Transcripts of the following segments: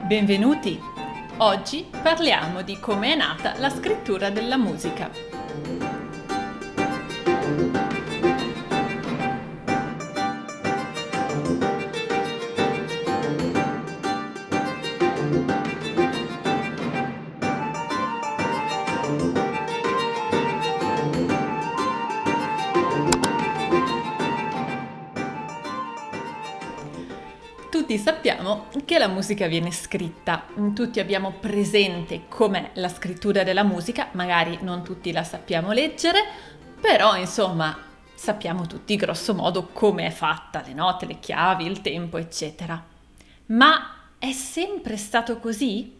Benvenuti! Oggi parliamo di come è nata la scrittura della musica. Tutti sappiamo che la musica viene scritta, tutti abbiamo presente com'è la scrittura della musica, magari non tutti la sappiamo leggere, però insomma sappiamo tutti grosso modo come è fatta, le note, le chiavi, il tempo, eccetera. Ma è sempre stato così?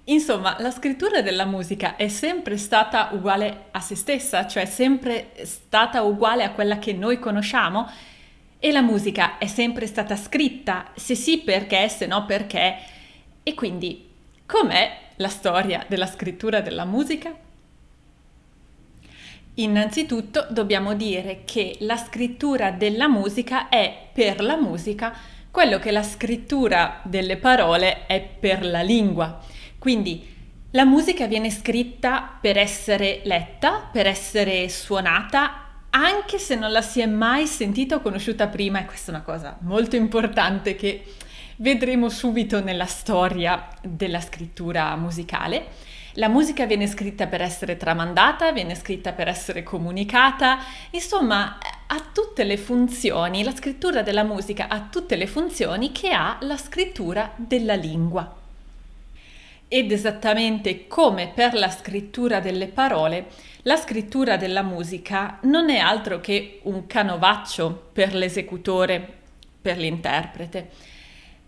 Insomma, la scrittura della musica è sempre stata uguale a se stessa, cioè sempre stata uguale a quella che noi conosciamo? E la musica è sempre stata scritta? Se sì, perché, se no, perché? E quindi, com'è la storia della scrittura della musica? Innanzitutto dobbiamo dire che la scrittura della musica è per la musica quello che la scrittura delle parole è per la lingua. Quindi la musica viene scritta per essere letta, per essere suonata, anche se non la si è mai sentita o conosciuta prima, e questa è una cosa molto importante che vedremo subito nella storia della scrittura musicale. La musica viene scritta per essere tramandata, viene scritta per essere comunicata, insomma ha tutte le funzioni, la scrittura della musica ha tutte le funzioni che ha la scrittura della lingua. Ed esattamente come per la scrittura delle parole, la scrittura della musica non è altro che un canovaccio per l'esecutore, per l'interprete.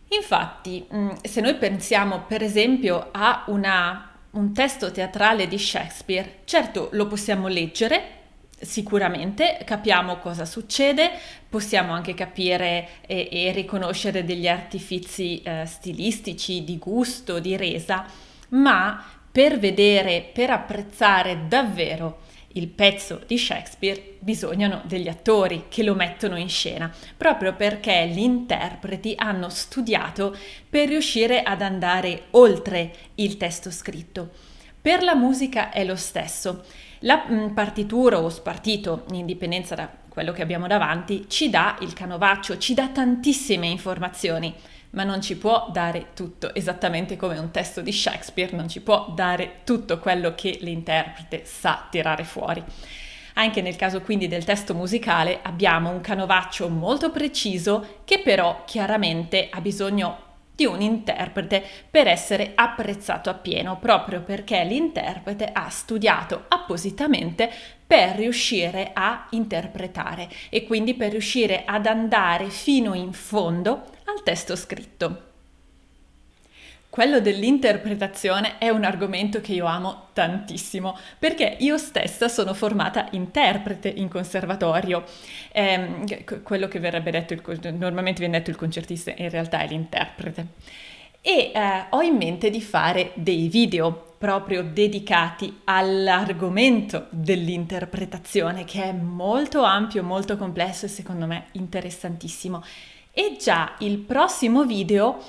Infatti, se noi pensiamo per esempio a un testo teatrale di Shakespeare, certo lo possiamo leggere, sicuramente capiamo cosa succede, possiamo anche capire e riconoscere degli artifizi stilistici, di gusto, di resa, ma per vedere, per apprezzare davvero il pezzo di Shakespeare bisognano degli attori che lo mettono in scena, proprio perché gli interpreti hanno studiato per riuscire ad andare oltre il testo scritto. Per la musica è lo stesso. La partitura o spartito, in dipendenza da quello che abbiamo davanti, ci dà il canovaccio, ci dà tantissime informazioni, ma non ci può dare tutto, esattamente come un testo di Shakespeare non ci può dare tutto quello che l'interprete sa tirare fuori. Anche nel caso quindi del testo musicale abbiamo un canovaccio molto preciso che però chiaramente ha bisogno di un interprete per essere apprezzato appieno, proprio perché l'interprete ha studiato appositamente per riuscire a interpretare e quindi per riuscire ad andare fino in fondo al testo scritto. Quello dell'interpretazione è un argomento che io amo tantissimo perché io stessa sono formata interprete in conservatorio. Quello che verrebbe detto, normalmente viene detto il concertista, in realtà è l'interprete. E ho in mente di fare dei video proprio dedicati all'argomento dell'interpretazione, che è molto ampio, molto complesso e secondo me interessantissimo. E già il prossimo video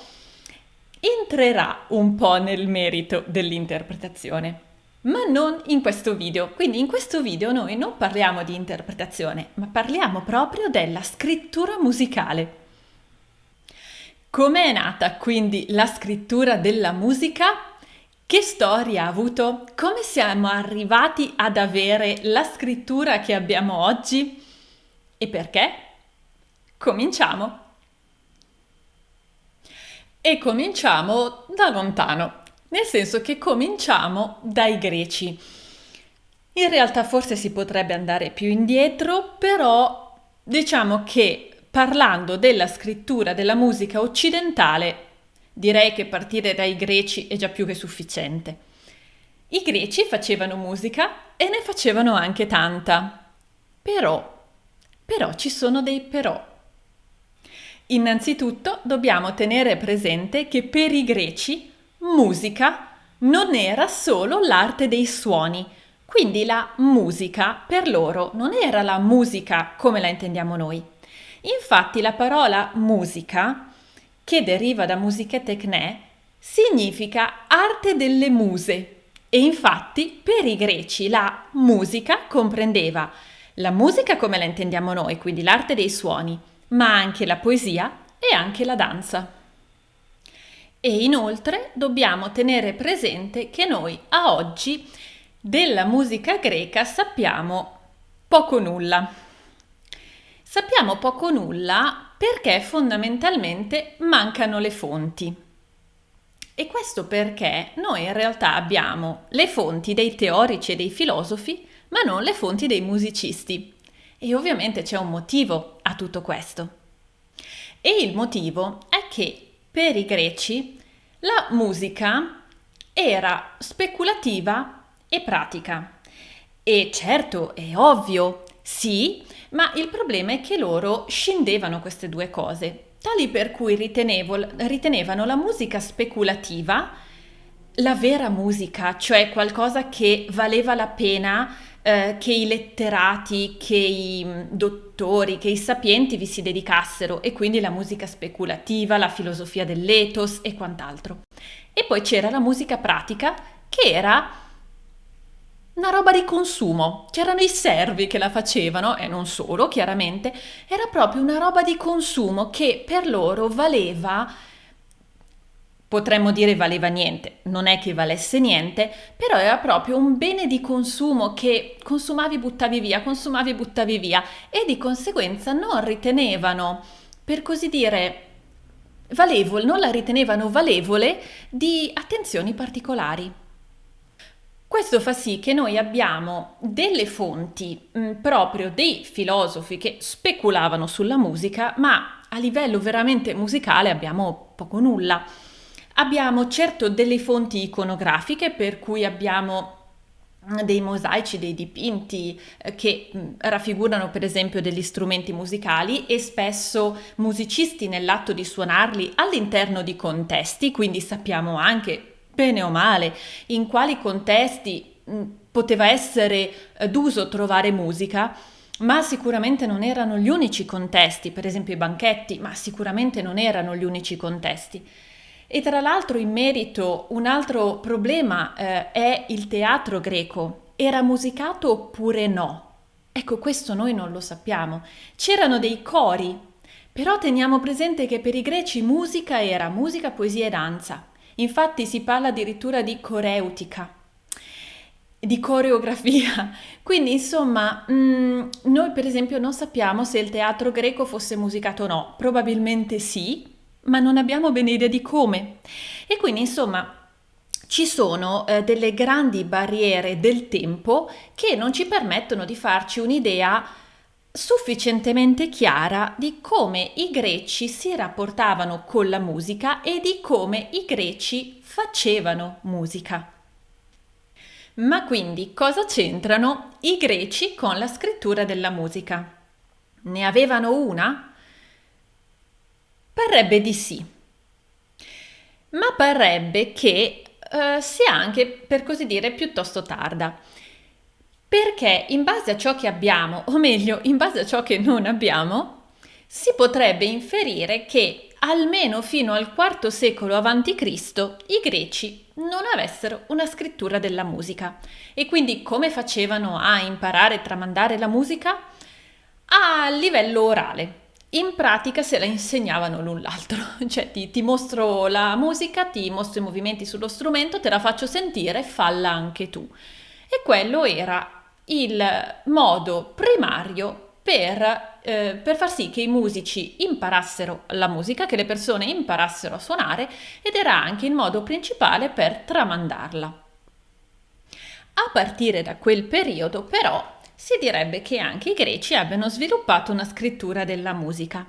entrerà un po' nel merito dell'interpretazione, ma non in questo video. Quindi in questo video noi non parliamo di interpretazione, ma parliamo proprio della scrittura musicale. Come è nata quindi la scrittura della musica? Che storia ha avuto? Come siamo arrivati ad avere la scrittura che abbiamo oggi? E perché? Cominciamo! E cominciamo da lontano, nel senso che cominciamo dai greci. In realtà forse si potrebbe andare più indietro, però diciamo che parlando della scrittura della musica occidentale, direi che partire dai greci è già più che sufficiente. I greci facevano musica e ne facevano anche tanta. Però ci sono dei però. Innanzitutto dobbiamo tenere presente che per i greci musica non era solo l'arte dei suoni, quindi la musica per loro non era la musica come la intendiamo noi. Infatti la parola musica che deriva da musiche tecnè, significa arte delle muse. E infatti per i greci la musica comprendeva la musica come la intendiamo noi, quindi l'arte dei suoni, ma anche la poesia e anche la danza. E inoltre dobbiamo tenere presente che noi a oggi della musica greca sappiamo poco nulla. Sappiamo poco nulla perché fondamentalmente mancano le fonti. E questo perché noi in realtà abbiamo le fonti dei teorici e dei filosofi, ma non le fonti dei musicisti. E ovviamente c'è un motivo a tutto questo. E il motivo è che per i greci la musica era speculativa e pratica. E certo, è ovvio, sì, ma il problema è che loro scindevano queste due cose, tali per cui ritenevano la musica speculativa la vera musica, cioè qualcosa che valeva la pena che i letterati, che i dottori, che i sapienti vi si dedicassero, e quindi la musica speculativa, la filosofia dell'ethos e quant'altro. E poi c'era la musica pratica, che era una roba di consumo. C'erano i servi che la facevano, e non solo, chiaramente. Era proprio una roba di consumo che per loro valeva, potremmo dire valeva niente, non è che valesse niente, però era proprio un bene di consumo che consumavi, buttavi via, e di conseguenza non ritenevano, per così dire, non la ritenevano valevole di attenzioni particolari. Questo fa sì che noi abbiamo delle fonti, proprio dei filosofi che speculavano sulla musica, ma a livello veramente musicale abbiamo poco nulla. Abbiamo certo delle fonti iconografiche, per cui abbiamo dei mosaici, dei dipinti che raffigurano per esempio degli strumenti musicali, e spesso musicisti nell'atto di suonarli all'interno di contesti, quindi sappiamo anche bene o male in quali contesti poteva essere d'uso trovare musica. Ma sicuramente non erano gli unici contesti, per esempio i banchetti, ma sicuramente non erano gli unici contesti. E tra l'altro in merito un altro problema è il teatro greco. Era musicato oppure no? Ecco, questo noi non lo sappiamo. C'erano dei cori, però teniamo presente che per i greci musica era musica, poesia e danza. Infatti si parla addirittura di coreutica, di coreografia. Quindi insomma, noi per esempio non sappiamo se il teatro greco fosse musicato o no. Probabilmente sì, ma non abbiamo bene idea di come. E quindi insomma ci sono delle grandi barriere del tempo che non ci permettono di farci un'idea sufficientemente chiara di come i greci si rapportavano con la musica e di come i greci facevano musica. Ma quindi cosa c'entrano i greci con la scrittura della musica? Ne avevano una? Parrebbe di sì, ma parrebbe che sia anche, per così dire, piuttosto tarda. Perché in base a ciò che abbiamo, o meglio, in base a ciò che non abbiamo, si potrebbe inferire che almeno fino al IV secolo a.C. i greci non avessero una scrittura della musica. E quindi come facevano a imparare e tramandare la musica? A livello orale. In pratica se la insegnavano l'un l'altro, cioè ti mostro la musica, ti mostro i movimenti sullo strumento, te la faccio sentire, falla anche tu. E quello era il modo primario per far sì che i musici imparassero la musica, che le persone imparassero a suonare, ed era anche il modo principale per tramandarla. A partire da quel periodo, però, si direbbe che anche i greci abbiano sviluppato una scrittura della musica.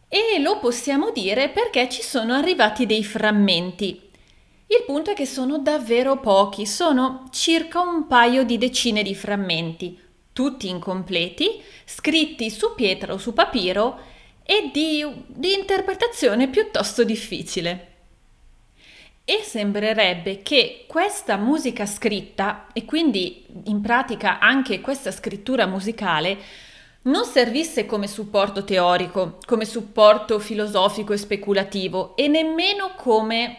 E lo possiamo dire perché ci sono arrivati dei frammenti. Il punto è che sono davvero pochi, sono circa un paio di decine di frammenti, tutti incompleti, scritti su pietra o su papiro e di interpretazione piuttosto difficile. E sembrerebbe che questa musica scritta, e quindi in pratica anche questa scrittura musicale, non servisse come supporto teorico, come supporto filosofico e speculativo e nemmeno come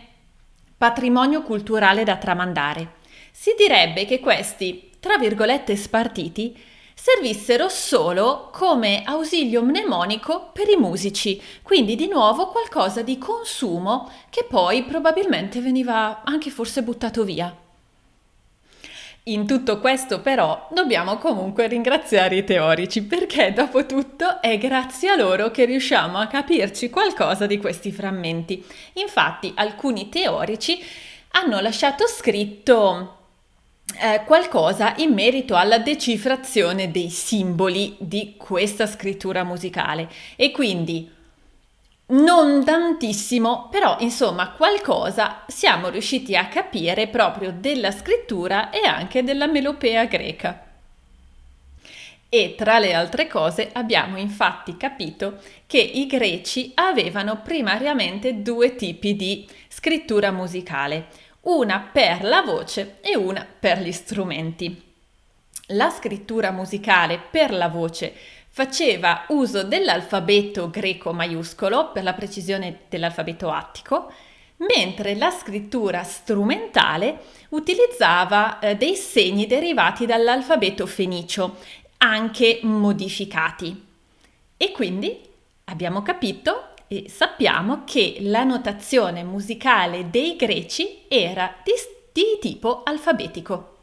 patrimonio culturale da tramandare. Si direbbe che questi, tra virgolette, spartiti servissero solo come ausilio mnemonico per i musici, quindi di nuovo qualcosa di consumo che poi probabilmente veniva anche forse buttato via. In tutto questo però dobbiamo comunque ringraziare i teorici perché dopo tutto è grazie a loro che riusciamo a capirci qualcosa di questi frammenti. Infatti alcuni teorici hanno lasciato scritto qualcosa in merito alla decifrazione dei simboli di questa scrittura musicale e quindi non tantissimo, però insomma qualcosa siamo riusciti a capire proprio della scrittura e anche della melopea greca. E tra le altre cose abbiamo infatti capito che i greci avevano primariamente due tipi di scrittura musicale, una per la voce e una per gli strumenti. La scrittura musicale per la voce faceva uso dell'alfabeto greco maiuscolo, per la precisione dell'alfabeto attico, mentre la scrittura strumentale utilizzava dei segni derivati dall'alfabeto fenicio, anche modificati. E quindi abbiamo capito e sappiamo che la notazione musicale dei greci era di tipo alfabetico.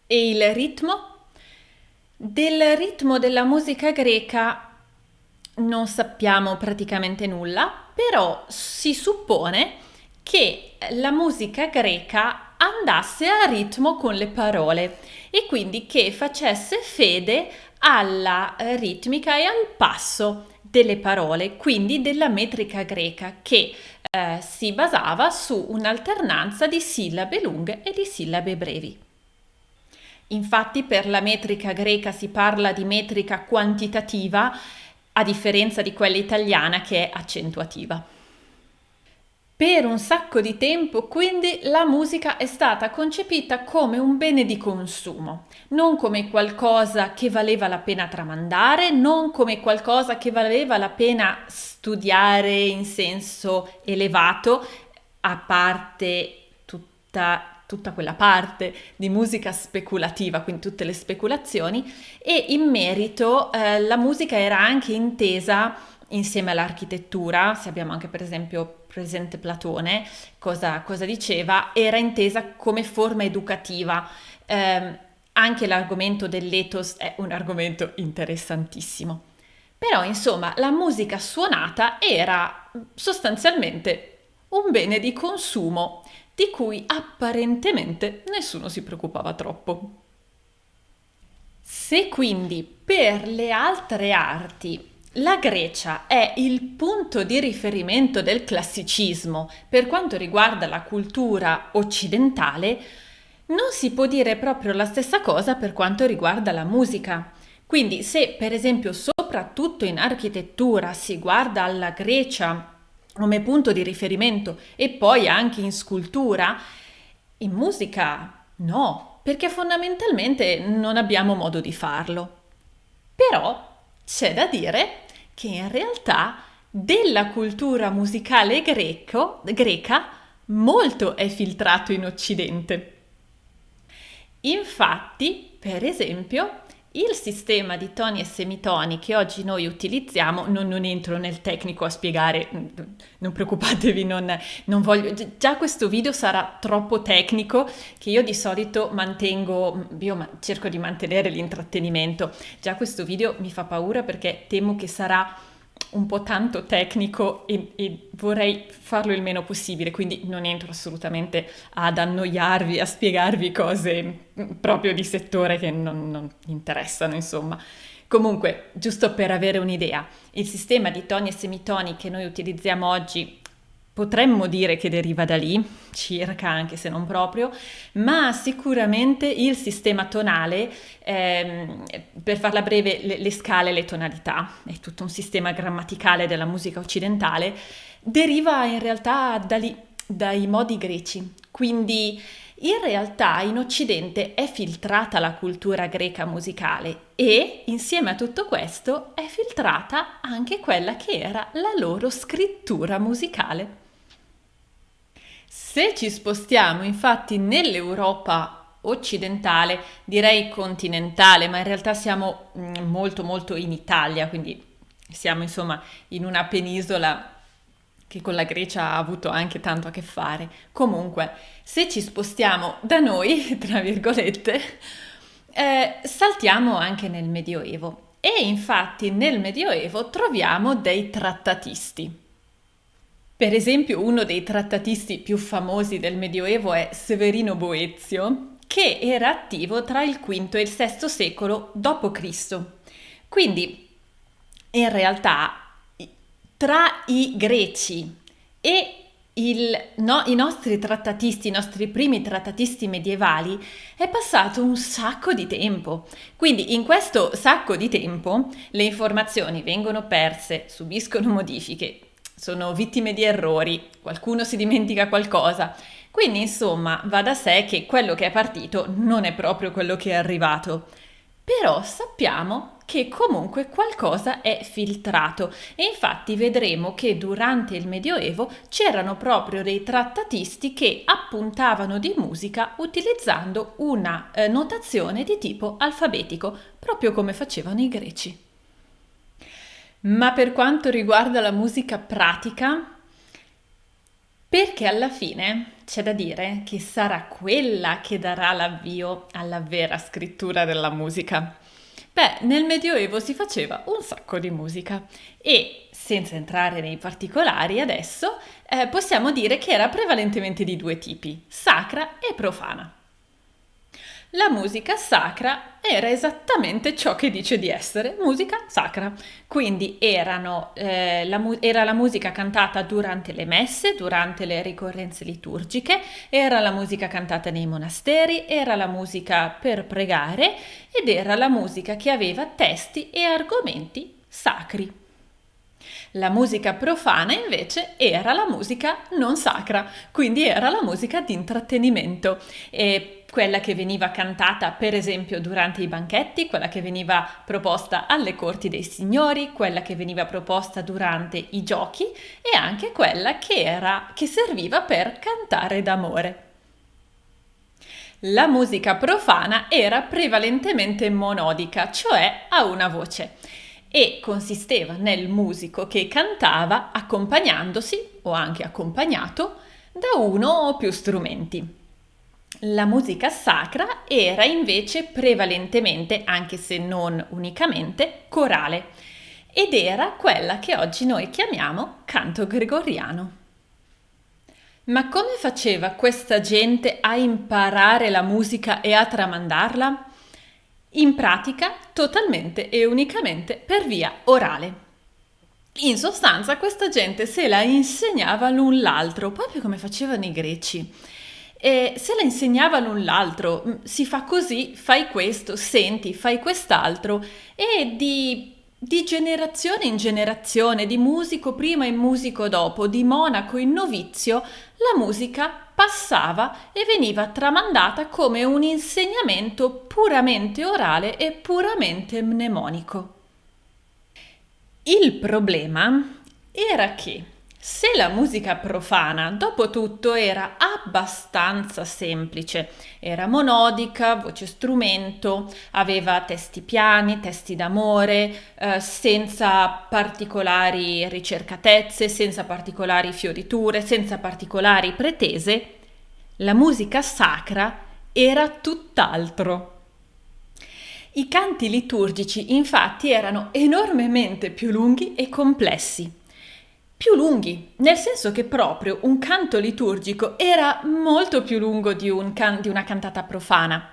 E il ritmo? Del ritmo della musica greca non sappiamo praticamente nulla, però si suppone che la musica greca andasse a ritmo con le parole e quindi che facesse fede alla ritmica e al passo delle parole, quindi della metrica greca che si basava su un'alternanza di sillabe lunghe e di sillabe brevi. Infatti per la metrica greca si parla di metrica quantitativa a differenza di quella italiana che è accentuativa. Per un sacco di tempo, quindi, la musica è stata concepita come un bene di consumo, non come qualcosa che valeva la pena tramandare, non come qualcosa che valeva la pena studiare in senso elevato, a parte tutta quella parte di musica speculativa, quindi tutte le speculazioni, e in merito la musica era anche intesa insieme all'architettura, se abbiamo anche per esempio presente Platone, cosa diceva, era intesa come forma educativa. Anche l'argomento dell'ethos è un argomento interessantissimo. Però insomma la musica suonata era sostanzialmente un bene di consumo di cui apparentemente nessuno si preoccupava troppo. Se quindi per le altre arti la Grecia è il punto di riferimento del classicismo per quanto riguarda la cultura occidentale, non si può dire proprio la stessa cosa per quanto riguarda la musica. Quindi se per esempio soprattutto in architettura si guarda alla Grecia come punto di riferimento e poi anche in scultura, in musica no, perché fondamentalmente non abbiamo modo di farlo. Però c'è da dire che in realtà della cultura musicale greca molto è filtrato in Occidente. Infatti, per esempio, il sistema di toni e semitoni che oggi noi utilizziamo, non entro nel tecnico a spiegare, non preoccupatevi, non voglio, già questo video sarà troppo tecnico che io di solito cerco di mantenere l'intrattenimento. Già questo video mi fa paura perché temo che sarà un po' tanto tecnico e vorrei farlo il meno possibile, quindi non entro assolutamente ad annoiarvi, a spiegarvi cose proprio di settore che non interessano, insomma. Comunque, giusto per avere un'idea, il sistema di toni e semitoni che noi utilizziamo oggi potremmo dire che deriva da lì, circa, anche se non proprio, ma sicuramente il sistema tonale, per farla breve, le scale, le tonalità, è tutto un sistema grammaticale della musica occidentale, deriva in realtà da lì, dai modi greci. Quindi In realtà in Occidente è filtrata la cultura greca musicale e insieme a tutto questo è filtrata anche quella che era la loro scrittura musicale. Se ci spostiamo infatti nell'Europa occidentale, direi continentale, ma in realtà siamo molto molto in Italia, quindi siamo insomma in una penisola che con la Grecia ha avuto anche tanto a che fare. Comunque, se ci spostiamo da noi, tra virgolette, saltiamo anche nel Medioevo. E infatti nel Medioevo troviamo dei trattatisti. Per esempio, uno dei trattatisti più famosi del Medioevo è Severino Boezio, che era attivo tra il V e il VI secolo d.C. Quindi, in realtà, tra i greci e i nostri trattatisti, i nostri primi trattatisti medievali, è passato un sacco di tempo. Quindi in questo sacco di tempo le informazioni vengono perse, subiscono modifiche, sono vittime di errori, qualcuno si dimentica qualcosa. Quindi insomma va da sé che quello che è partito non è proprio quello che è arrivato. Però sappiamo che comunque qualcosa è filtrato e infatti vedremo che durante il Medioevo c'erano proprio dei trattatisti che appuntavano di musica utilizzando una notazione di tipo alfabetico, proprio come facevano i greci. Ma per quanto riguarda la musica pratica, perché alla fine c'è da dire che sarà quella che darà l'avvio alla vera scrittura della musica. Beh, nel Medioevo si faceva un sacco di musica e, senza entrare nei particolari adesso, possiamo dire che era prevalentemente di due tipi, sacra e profana. La musica sacra era esattamente ciò che dice di essere, musica sacra. Quindi era la musica cantata durante le messe, durante le ricorrenze liturgiche, era la musica cantata nei monasteri, era la musica per pregare ed era la musica che aveva testi e argomenti sacri. La musica profana invece era la musica non sacra, quindi era la musica di intrattenimento, e quella che veniva cantata per esempio durante i banchetti, quella che veniva proposta alle corti dei signori, quella che veniva proposta durante i giochi e anche quella che serviva per cantare d'amore. La musica profana era prevalentemente monodica, cioè a una voce, e consisteva nel musico che cantava accompagnandosi o anche accompagnato da uno o più strumenti. La musica sacra era invece prevalentemente, anche se non unicamente, corale ed era quella che oggi noi chiamiamo canto gregoriano. Ma come faceva questa gente a imparare la musica e a tramandarla? In pratica, totalmente e unicamente per via orale. In sostanza, questa gente se la insegnava l'un l'altro, proprio come facevano i greci. E se la insegnava l'un l'altro, si fa così, fai questo, senti, fai quest'altro, e di generazione in generazione, di musico prima e musico dopo, di monaco in novizio, la musica passava e veniva tramandata come un insegnamento puramente orale e puramente mnemonico. Il problema era che se la musica profana, dopo tutto, era abbastanza semplice, era monodica, voce strumento, aveva testi piani, testi d'amore, senza particolari ricercatezze, senza particolari fioriture, senza particolari pretese, la musica sacra era tutt'altro. I canti liturgici infatti erano enormemente più lunghi e complessi. Più lunghi, nel senso che proprio un canto liturgico era molto più lungo di una cantata profana.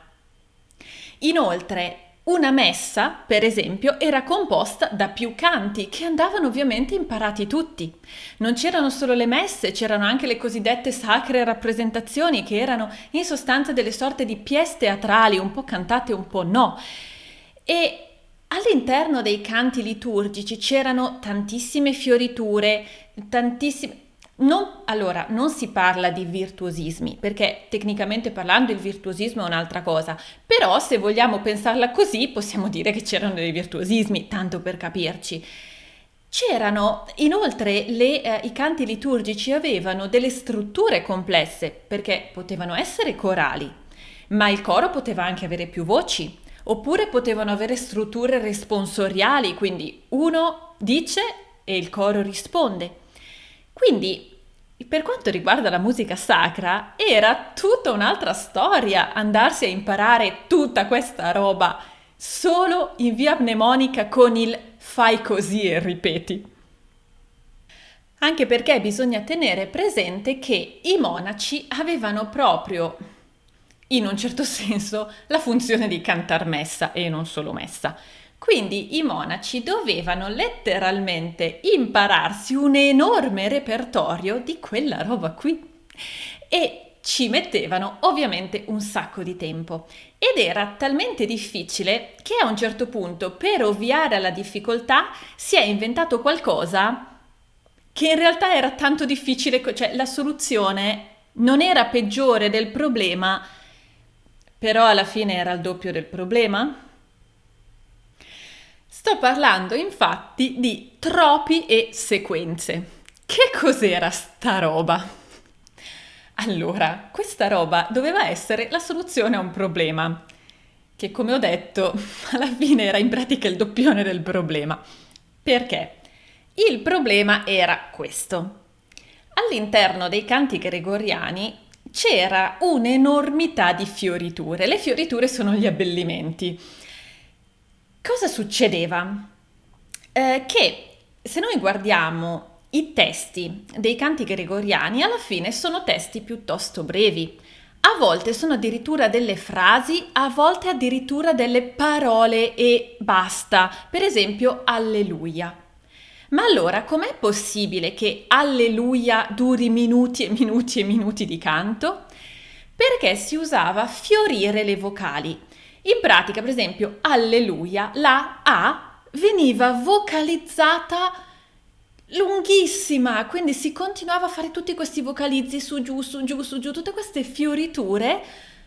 Inoltre, una messa, per esempio, era composta da più canti che andavano ovviamente imparati tutti. Non c'erano solo le messe, c'erano anche le cosiddette sacre rappresentazioni, che erano in sostanza delle sorte di pièce teatrali, un po' cantate, un po' no. E all'interno dei canti liturgici c'erano tantissime fioriture, Non si parla di virtuosismi, perché tecnicamente parlando il virtuosismo è un'altra cosa, però se vogliamo pensarla così possiamo dire che c'erano dei virtuosismi, tanto per capirci. C'erano inoltre i canti liturgici avevano delle strutture complesse, perché potevano essere corali, ma il coro poteva anche avere più voci, oppure potevano avere strutture responsoriali, quindi uno dice e il coro risponde. Quindi, per quanto riguarda la musica sacra, era tutta un'altra storia andarsi a imparare tutta questa roba solo in via mnemonica con il fai così e ripeti. Anche perché bisogna tenere presente che i monaci avevano proprio, in un certo senso, la funzione di cantar messa e non solo messa. Quindi i monaci dovevano letteralmente impararsi un enorme repertorio di quella roba qui e ci mettevano ovviamente un sacco di tempo ed era talmente difficile che a un certo punto, per ovviare alla difficoltà, si è inventato qualcosa che in realtà era tanto difficile, cioè la soluzione non era peggiore del problema, però alla fine era il doppio del problema. Sto parlando infatti di tropi e sequenze. Che cos'era sta roba? Allora, questa roba doveva essere la soluzione a un problema, che come ho detto, alla fine era in pratica il doppione del problema. Perché? Il problema era questo. All'interno dei canti gregoriani c'era un'enormità di fioriture. Le fioriture sono gli abbellimenti. Cosa succedeva? Che se noi guardiamo i testi dei canti gregoriani, alla fine sono testi piuttosto brevi. A volte sono addirittura delle frasi, a volte addirittura delle parole e basta. Per esempio, Alleluia. Ma allora, com'è possibile che Alleluia duri minuti e minuti e minuti di canto? Perché si usava fiorire le vocali. In pratica, per esempio, Alleluia, la A veniva vocalizzata lunghissima, quindi si continuava a fare tutti questi vocalizzi su giù, su giù, su giù, tutte queste fioriture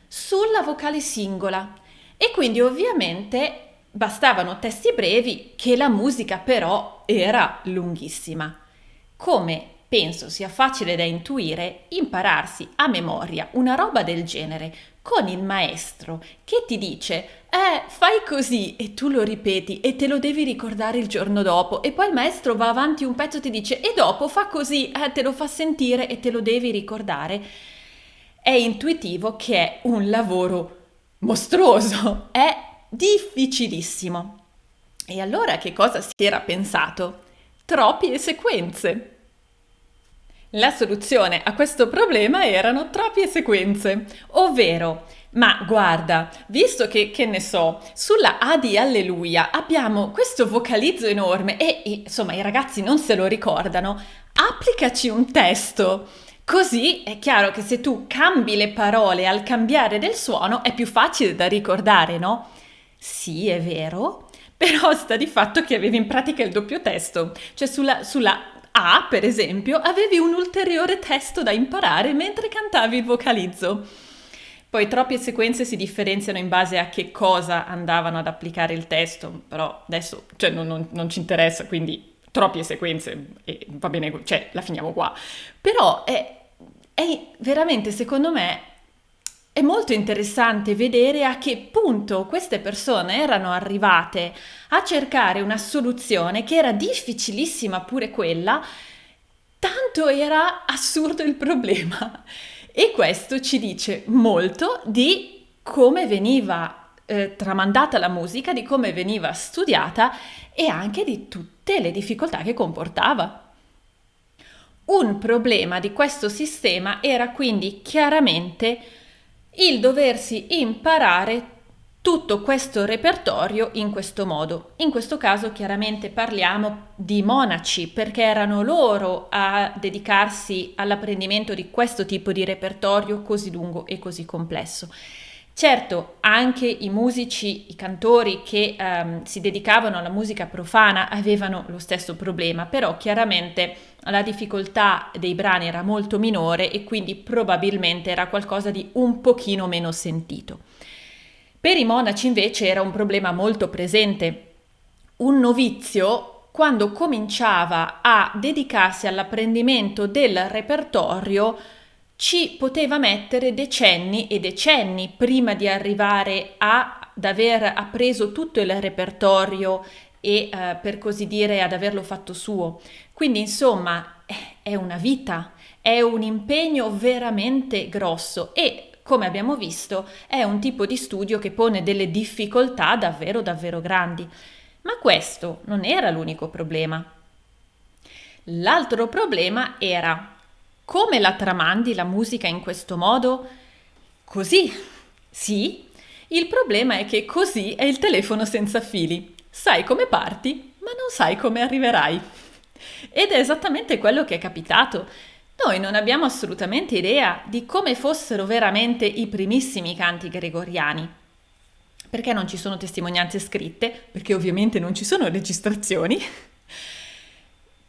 sulla vocale singola. E quindi ovviamente bastavano testi brevi che la musica però era lunghissima. Come penso sia facile da intuire, impararsi a memoria una roba del genere con il maestro che ti dice fai così e tu lo ripeti e te lo devi ricordare il giorno dopo e poi il maestro va avanti un pezzo e ti dice e dopo fa così, te lo fa sentire e te lo devi ricordare, è intuitivo che è un lavoro mostruoso, è difficilissimo. E allora che cosa si era pensato? Troppie sequenze. La soluzione a questo problema erano troppie sequenze, ovvero, ma guarda, visto che ne so, sulla A di Alleluia abbiamo questo vocalizzo enorme e insomma i ragazzi non se lo ricordano, applicaci un testo. Così è chiaro che se tu cambi le parole al cambiare del suono è più facile da ricordare, no? Sì, è vero, però sta di fatto che avevi in pratica il doppio testo, cioè sulla A, per esempio, avevi un ulteriore testo da imparare mentre cantavi il vocalizzo. Poi troppe sequenze si differenziano in base a che cosa andavano ad applicare il testo, però adesso cioè, non ci interessa, quindi troppe sequenze e va bene, cioè la finiamo qua. Però è veramente, secondo me, è molto interessante vedere a che punto queste persone erano arrivate a cercare una soluzione che era difficilissima pure quella, tanto era assurdo il problema. E questo ci dice molto di come veniva tramandata la musica, di come veniva studiata e anche di tutte le difficoltà che comportava. Un problema di questo sistema era quindi chiaramente il doversi imparare tutto questo repertorio in questo modo. In questo caso chiaramente parliamo di monaci perché erano loro a dedicarsi all'apprendimento di questo tipo di repertorio così lungo e così complesso. Certo, anche i musici, i cantori che si dedicavano alla musica profana avevano lo stesso problema, però chiaramente la difficoltà dei brani era molto minore e quindi probabilmente era qualcosa di un pochino meno sentito. Per i monaci invece era un problema molto presente. Un novizio, quando cominciava a dedicarsi all'apprendimento del repertorio, ci poteva mettere decenni e decenni prima di arrivare ad aver appreso tutto il repertorio e per così dire ad averlo fatto suo. Quindi insomma è una vita, è un impegno veramente grosso e come abbiamo visto è un tipo di studio che pone delle difficoltà davvero davvero grandi. Ma questo non era l'unico problema. L'altro problema era: come la tramandi la musica in questo modo? Così. Sì, il problema è che così è il telefono senza fili. Sai come parti, ma non sai come arriverai. Ed è esattamente quello che è capitato. Noi non abbiamo assolutamente idea di come fossero veramente i primissimi canti gregoriani. Perché non ci sono testimonianze scritte? Perché ovviamente non ci sono registrazioni.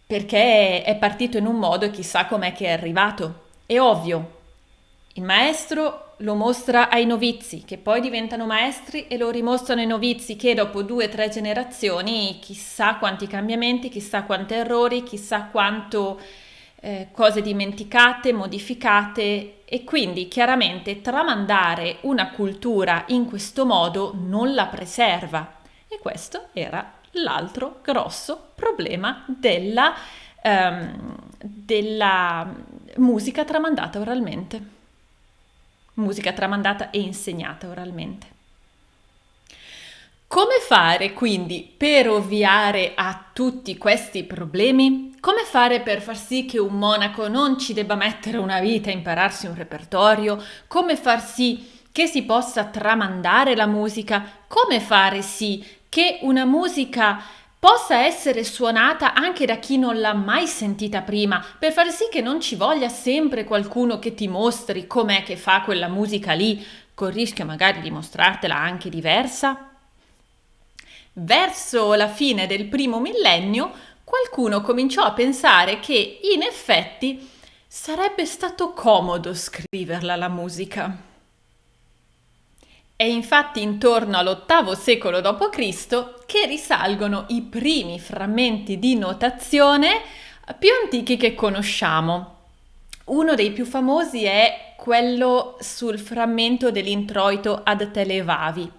Perché è partito in un modo e chissà com'è che è arrivato. È ovvio, il maestro lo mostra ai novizi, che poi diventano maestri e lo rimostrano ai novizi, che dopo 2 o 3 generazioni chissà quanti cambiamenti, chissà quanti errori, chissà quanto cose dimenticate, modificate, e quindi chiaramente tramandare una cultura in questo modo non la preserva. E questo era l'altro grosso problema della musica tramandata oralmente, musica tramandata e insegnata oralmente. Come fare quindi per ovviare a tutti questi problemi? Come fare per far sì che un monaco non ci debba mettere una vita a impararsi un repertorio? Come far sì che si possa tramandare la musica? Come fare sì che una musica possa essere suonata anche da chi non l'ha mai sentita prima, per far sì che non ci voglia sempre qualcuno che ti mostri com'è che fa quella musica lì, col rischio magari di mostrartela anche diversa? Verso la fine del primo millennio, qualcuno cominciò a pensare che in effetti sarebbe stato comodo scriverla la musica. È infatti intorno all'VIII secolo d.C. che risalgono i primi frammenti di notazione più antichi che conosciamo. Uno dei più famosi è quello sul frammento dell'introito ad Televavi.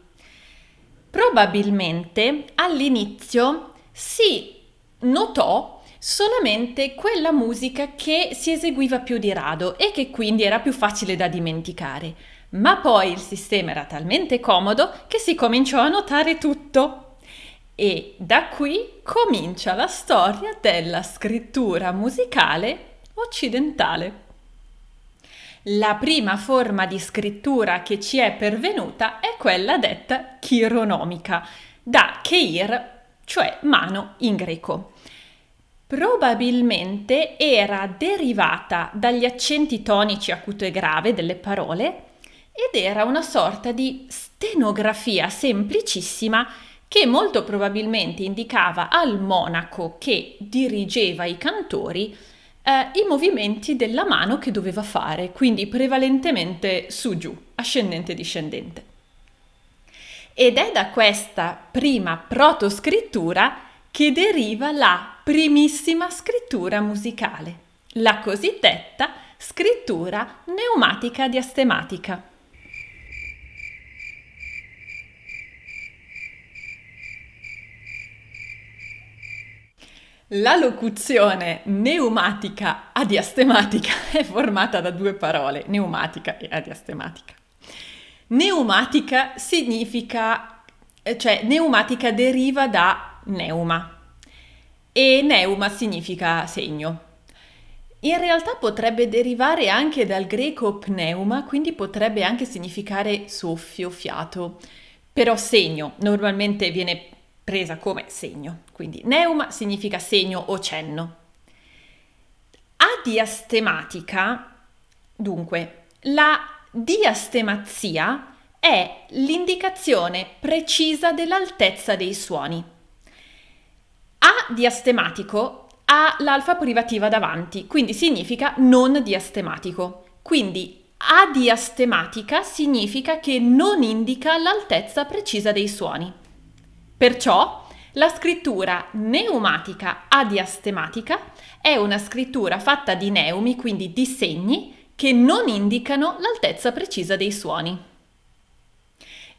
Probabilmente all'inizio si notò solamente quella musica che si eseguiva più di rado e che quindi era più facile da dimenticare, ma poi il sistema era talmente comodo che si cominciò a notare tutto. E da qui comincia la storia della scrittura musicale occidentale. La prima forma di scrittura che ci è pervenuta è quella detta chironomica, da cheir, cioè mano in greco. Probabilmente era derivata dagli accenti tonici acuto e grave delle parole ed era una sorta di stenografia semplicissima che molto probabilmente indicava al monaco che dirigeva i cantori i movimenti della mano che doveva fare, quindi prevalentemente su giù, ascendente discendente. Ed è da questa prima protoscrittura che deriva la primissima scrittura musicale, la cosiddetta scrittura pneumatica diastematica. La locuzione pneumatica adiastematica è formata da 2 parole, pneumatica e adiastematica. Pneumatica significa, cioè pneumatica deriva da neuma e neuma significa segno. In realtà potrebbe derivare anche dal greco pneuma, quindi potrebbe anche significare soffio, fiato, però segno normalmente viene presa come segno, quindi neuma significa segno o cenno. Adiastematica, dunque, la diastemazia è l'indicazione precisa dell'altezza dei suoni. A diastematico ha l'alfa privativa davanti, quindi significa non diastematico. Quindi A diastematica significa che non indica l'altezza precisa dei suoni. Perciò la scrittura neumatica adiastematica è una scrittura fatta di neumi, quindi di segni, che non indicano l'altezza precisa dei suoni.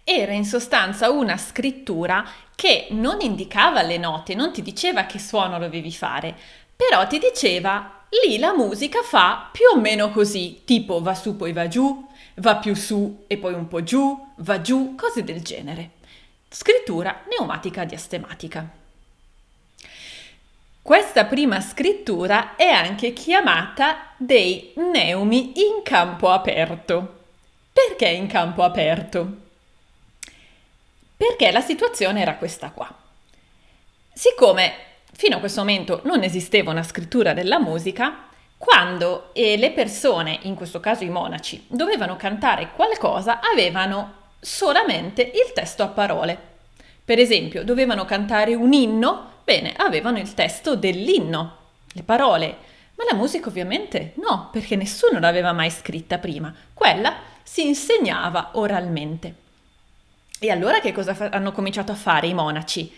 Era in sostanza una scrittura che non indicava le note, non ti diceva che suono dovevi fare, però ti diceva lì la musica fa più o meno così, tipo va su poi va giù, va più su e poi un po' giù, va giù, cose del genere. Scrittura neumatica diastematica. Questa prima scrittura è anche chiamata dei neumi in campo aperto. Perché in campo aperto? Perché la situazione era questa qua. Siccome fino a questo momento non esisteva una scrittura della musica, quando le persone, in questo caso i monaci, dovevano cantare qualcosa, avevano solamente il testo a parole. Per esempio, dovevano cantare un inno, bene, avevano il testo dell'inno, le parole, ma la musica ovviamente no, perché nessuno l'aveva mai scritta prima, quella si insegnava oralmente. E allora che cosa hanno cominciato a fare i monaci?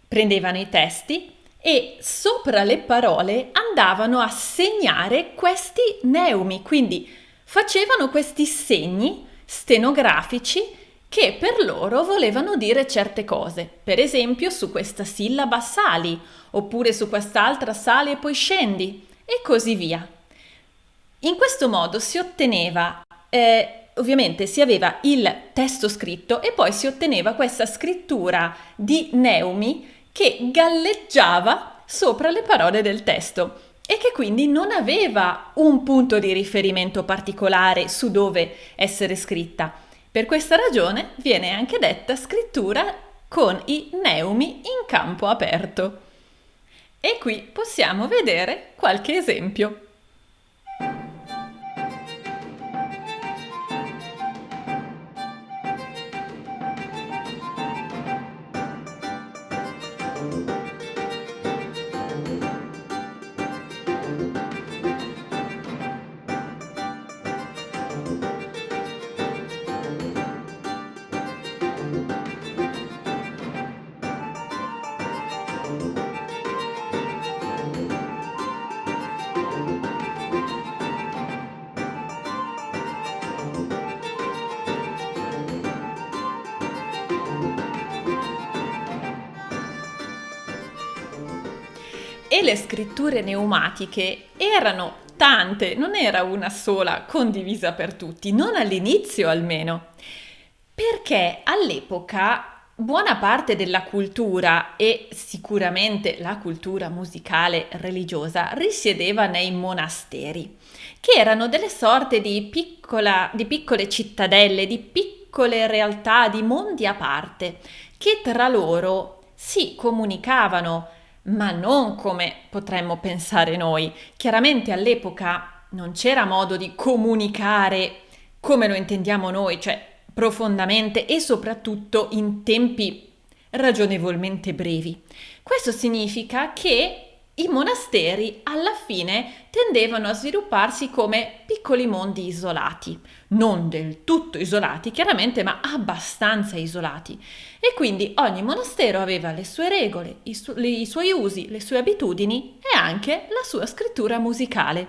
Prendevano i testi e sopra le parole andavano a segnare questi neumi, quindi facevano questi segni stenografici che per loro volevano dire certe cose. Per esempio, su questa sillaba sali, oppure su quest'altra sali e poi scendi, e così via. In questo modo si otteneva ovviamente si aveva il testo scritto e poi si otteneva questa scrittura di neumi che galleggiava sopra le parole del testo e che quindi non aveva un punto di riferimento particolare su dove essere scritta. Per questa ragione viene anche detta scrittura con i neumi in campo aperto. E qui possiamo vedere qualche esempio. E le scritture neumatiche erano tante, non era una sola condivisa per tutti, non all'inizio almeno, perché all'epoca buona parte della cultura e sicuramente la cultura musicale religiosa risiedeva nei monasteri, che erano delle sorte di piccole cittadelle, di piccole realtà, di mondi a parte, che tra loro si comunicavano, ma non come potremmo pensare noi. Chiaramente all'epoca non c'era modo di comunicare come lo intendiamo noi, cioè profondamente e soprattutto in tempi ragionevolmente brevi. Questo significa che i monasteri alla fine tendevano a svilupparsi come piccoli mondi isolati, non del tutto isolati chiaramente, ma abbastanza isolati. E quindi ogni monastero aveva le sue regole, i suoi usi, le sue abitudini e anche la sua scrittura musicale,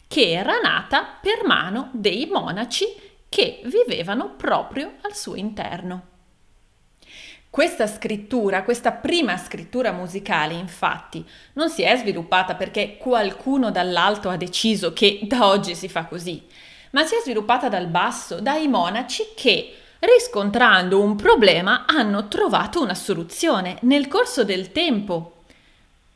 che era nata per mano dei monaci che vivevano proprio al suo interno. Questa scrittura, questa prima scrittura musicale, infatti, non si è sviluppata perché qualcuno dall'alto ha deciso che da oggi si fa così, ma si è sviluppata dal basso, dai monaci che, riscontrando un problema, hanno trovato una soluzione nel corso del tempo.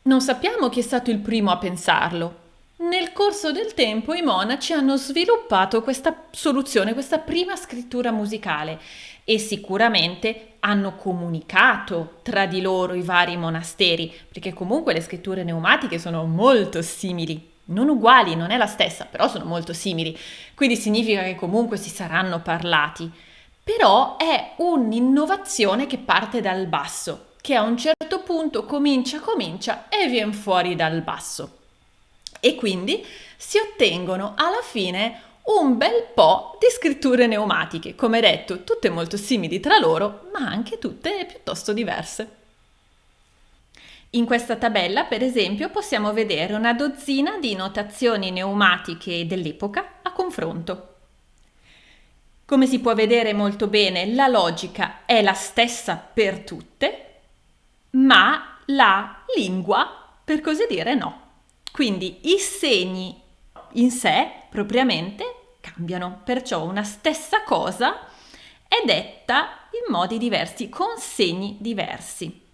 Non sappiamo chi è stato il primo a pensarlo. Nel corso del tempo i monaci hanno sviluppato questa soluzione, questa prima scrittura musicale e sicuramente hanno comunicato tra di loro i vari monasteri, perché comunque le scritture neumatiche sono molto simili, non uguali, non è la stessa, però sono molto simili, quindi significa che comunque si saranno parlati. però è un'innovazione che parte dal basso, che a un certo punto comincia e viene fuori dal basso. E quindi si ottengono alla fine un bel po' di scritture pneumatiche, come detto, tutte molto simili tra loro, ma anche tutte piuttosto diverse. In questa tabella, per esempio, possiamo vedere una dozzina di notazioni pneumatiche dell'epoca a confronto. Come si può vedere molto bene, la logica è la stessa per tutte, ma la lingua, per così dire, no. Quindi i segni in sé, propriamente, cambiano. Perciò una stessa cosa è detta in modi diversi, con segni diversi.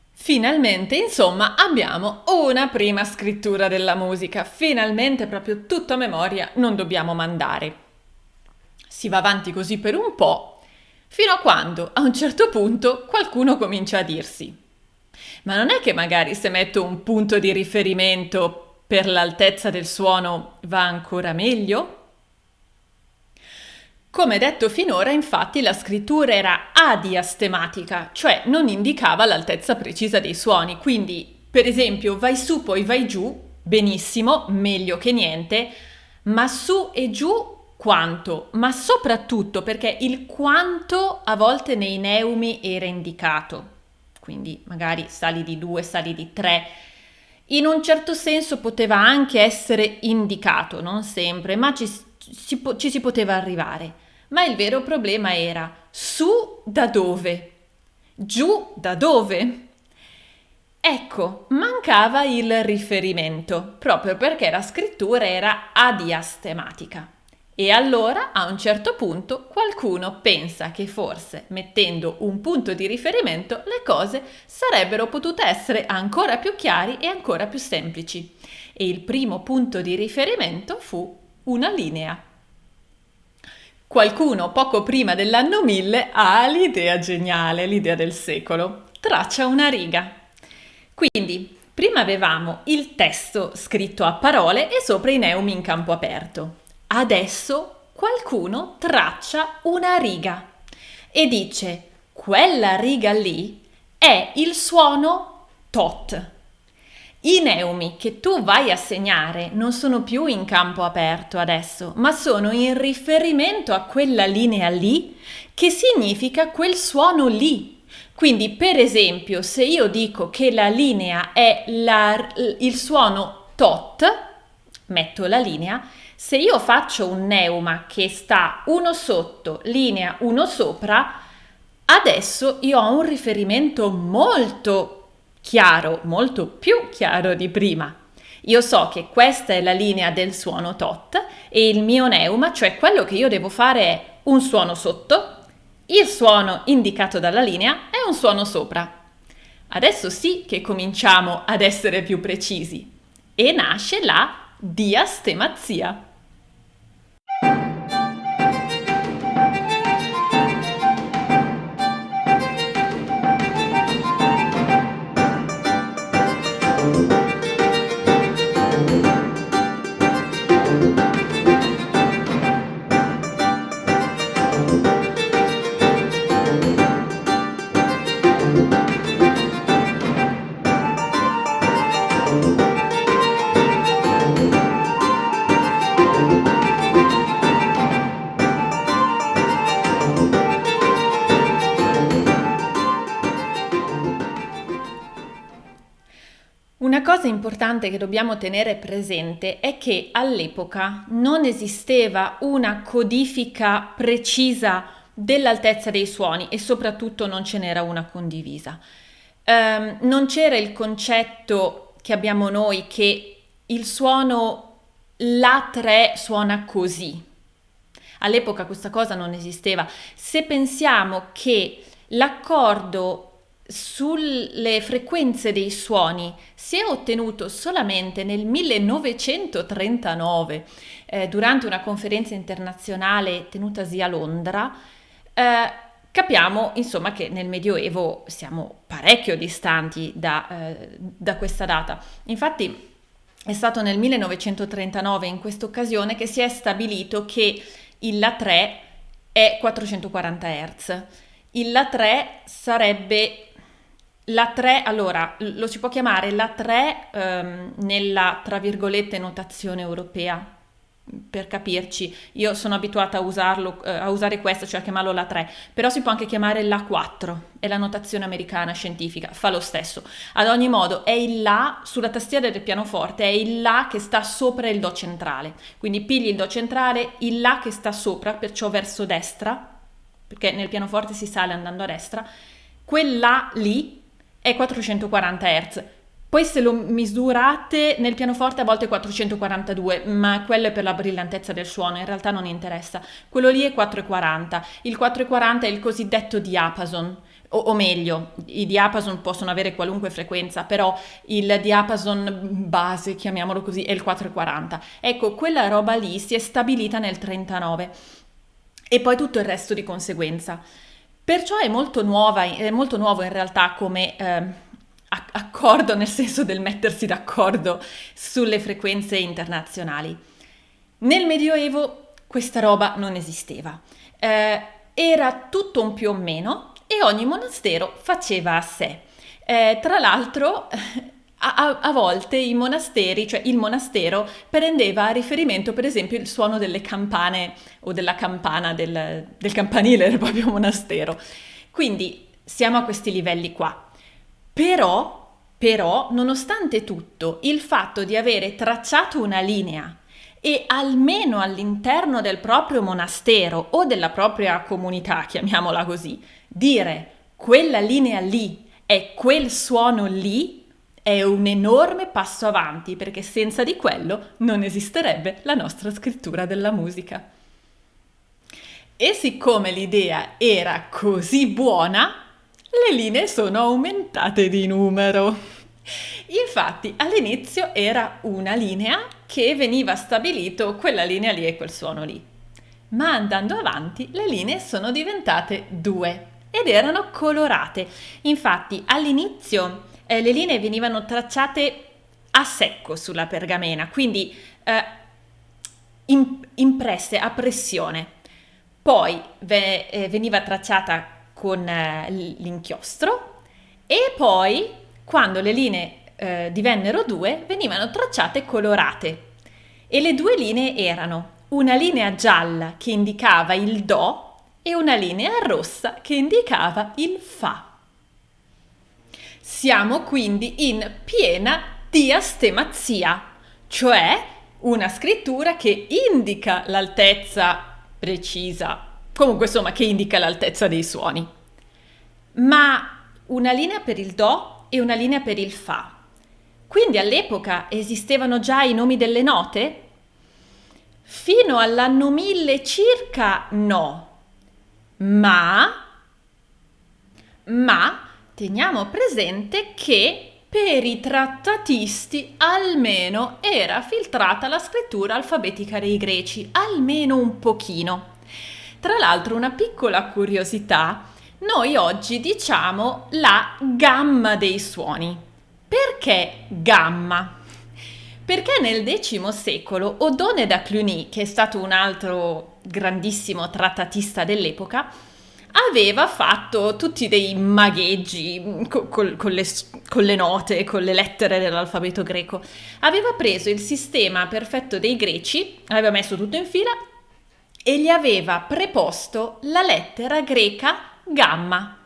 Finalmente, insomma, abbiamo una prima scrittura della musica. Finalmente, proprio tutto a memoria, non dobbiamo mandare. Si va avanti così per un po', fino a quando, a un certo punto, qualcuno comincia a dirsi: ma non è che magari se metto un punto di riferimento per l'altezza del suono va ancora meglio? Come detto finora, infatti, la scrittura era adiastematica, cioè non indicava l'altezza precisa dei suoni, quindi, per esempio, vai su poi vai giù, benissimo, meglio che niente, ma su e giù quanto? Ma soprattutto perché il quanto a volte nei neumi era indicato, quindi magari sali di 2, sali di 3, in un certo senso poteva anche essere indicato, non sempre, ma ci si poteva arrivare. Ma il vero problema era su da dove? Giù da dove? Ecco, mancava il riferimento, proprio perché la scrittura era adiastematica. E allora, a un certo punto, qualcuno pensa che forse, mettendo un punto di riferimento, le cose sarebbero potute essere ancora più chiari e ancora più semplici. E il primo punto di riferimento fu una linea. Qualcuno poco prima dell'anno 1000 ha l'idea geniale, l'idea del secolo. Traccia una riga. Quindi, prima avevamo il testo scritto a parole e sopra i neumi in campo aperto. Adesso qualcuno traccia una riga e dice: quella riga lì è il suono tot. I neumi che tu vai a segnare non sono più in campo aperto adesso, ma sono in riferimento a quella linea lì, che significa quel suono lì. Quindi, per esempio, se io dico che la linea è il suono tot, metto la linea. Se io faccio un neuma che sta uno sotto, linea uno sopra, adesso io ho un riferimento molto chiaro, molto più chiaro di prima. Io so che questa è la linea del suono tot e il mio neuma, cioè quello che io devo fare è un suono sotto, il suono indicato dalla linea è un suono sopra. Adesso sì che cominciamo ad essere più precisi e nasce la diastemazia. Una cosa importante che dobbiamo tenere presente è che all'epoca non esisteva una codifica precisa dell'altezza dei suoni e soprattutto non ce n'era una condivisa. Non c'era il concetto che abbiamo noi che il suono La3 suona così. All'epoca questa cosa non esisteva. Se pensiamo che l'accordo sulle frequenze dei suoni si è ottenuto solamente nel 1939 durante una conferenza internazionale tenutasi a Londra, capiamo insomma che nel Medioevo siamo parecchio distanti da questa data. Infatti è stato nel 1939 in questa occasione che si è stabilito che il La3 è 440 Hz. Il La 3 sarebbe la 3, allora lo si può chiamare La 3 nella, tra virgolette, notazione europea. Per capirci, io sono abituata a usarlo, a usare questo, cioè a chiamarlo La 3, però si può anche chiamare La 4, è la notazione americana scientifica, fa lo stesso. Ad ogni modo, è il La sulla tastiera del pianoforte, è il La che sta sopra il Do centrale. Quindi pigli il Do centrale, il La che sta sopra, perciò verso destra, perché nel pianoforte si sale andando a destra, quel La lì è 440 Hz. Poi se lo misurate nel pianoforte a volte è 442, ma quello è per la brillantezza del suono, in realtà non interessa. Quello lì è 440. Il 440 è il cosiddetto diapason, o meglio, i diapason possono avere qualunque frequenza, però il diapason base, chiamiamolo così, è il 440. Ecco, quella roba lì si è stabilita nel 39 e poi tutto il resto di conseguenza. Perciò è molto nuovo in realtà come accordo, nel senso del mettersi d'accordo sulle frequenze internazionali. Nel Medioevo questa roba non esisteva. Era tutto un più o meno e ogni monastero faceva a sé. Tra l'altro, a volte i monasteri, cioè il monastero, prendeva a riferimento per esempio il suono delle campane o della campana del campanile del proprio monastero. Quindi siamo a questi livelli qua. Però, nonostante tutto, il fatto di avere tracciato una linea e almeno all'interno del proprio monastero o della propria comunità, chiamiamola così, dire quella linea lì è quel suono lì, è un enorme passo avanti, perché senza di quello non esisterebbe la nostra scrittura della musica. E siccome l'idea era così buona, le linee sono aumentate di numero. Infatti all'inizio era una linea che veniva stabilito quella linea lì e quel suono lì. Ma andando avanti le linee sono diventate due ed erano colorate. Infatti all'inizio le linee venivano tracciate a secco sulla pergamena, quindi impresse a pressione. Poi veniva tracciata con l'inchiostro e poi quando le linee divennero due venivano tracciate colorate e le due linee erano una linea gialla che indicava il Do e una linea rossa che indicava il Fa. Siamo quindi in piena diastemazia, cioè una scrittura che indica l'altezza precisa, comunque insomma che indica l'altezza dei suoni. Ma una linea per il Do e una linea per il Fa. Quindi all'epoca esistevano già i nomi delle note? Fino all'anno 1000 circa no, ma teniamo presente che per i trattatisti almeno era filtrata la scrittura alfabetica dei greci, almeno un pochino. Tra l'altro, una piccola curiosità, noi oggi diciamo la gamma dei suoni. Perché gamma? Perché nel X secolo Odone da Cluny, che è stato un altro grandissimo trattatista dell'epoca, aveva fatto tutti dei magheggi con le note, con le lettere dell'alfabeto greco. Aveva preso il sistema perfetto dei greci, aveva messo tutto in fila e gli aveva preposto la lettera greca gamma.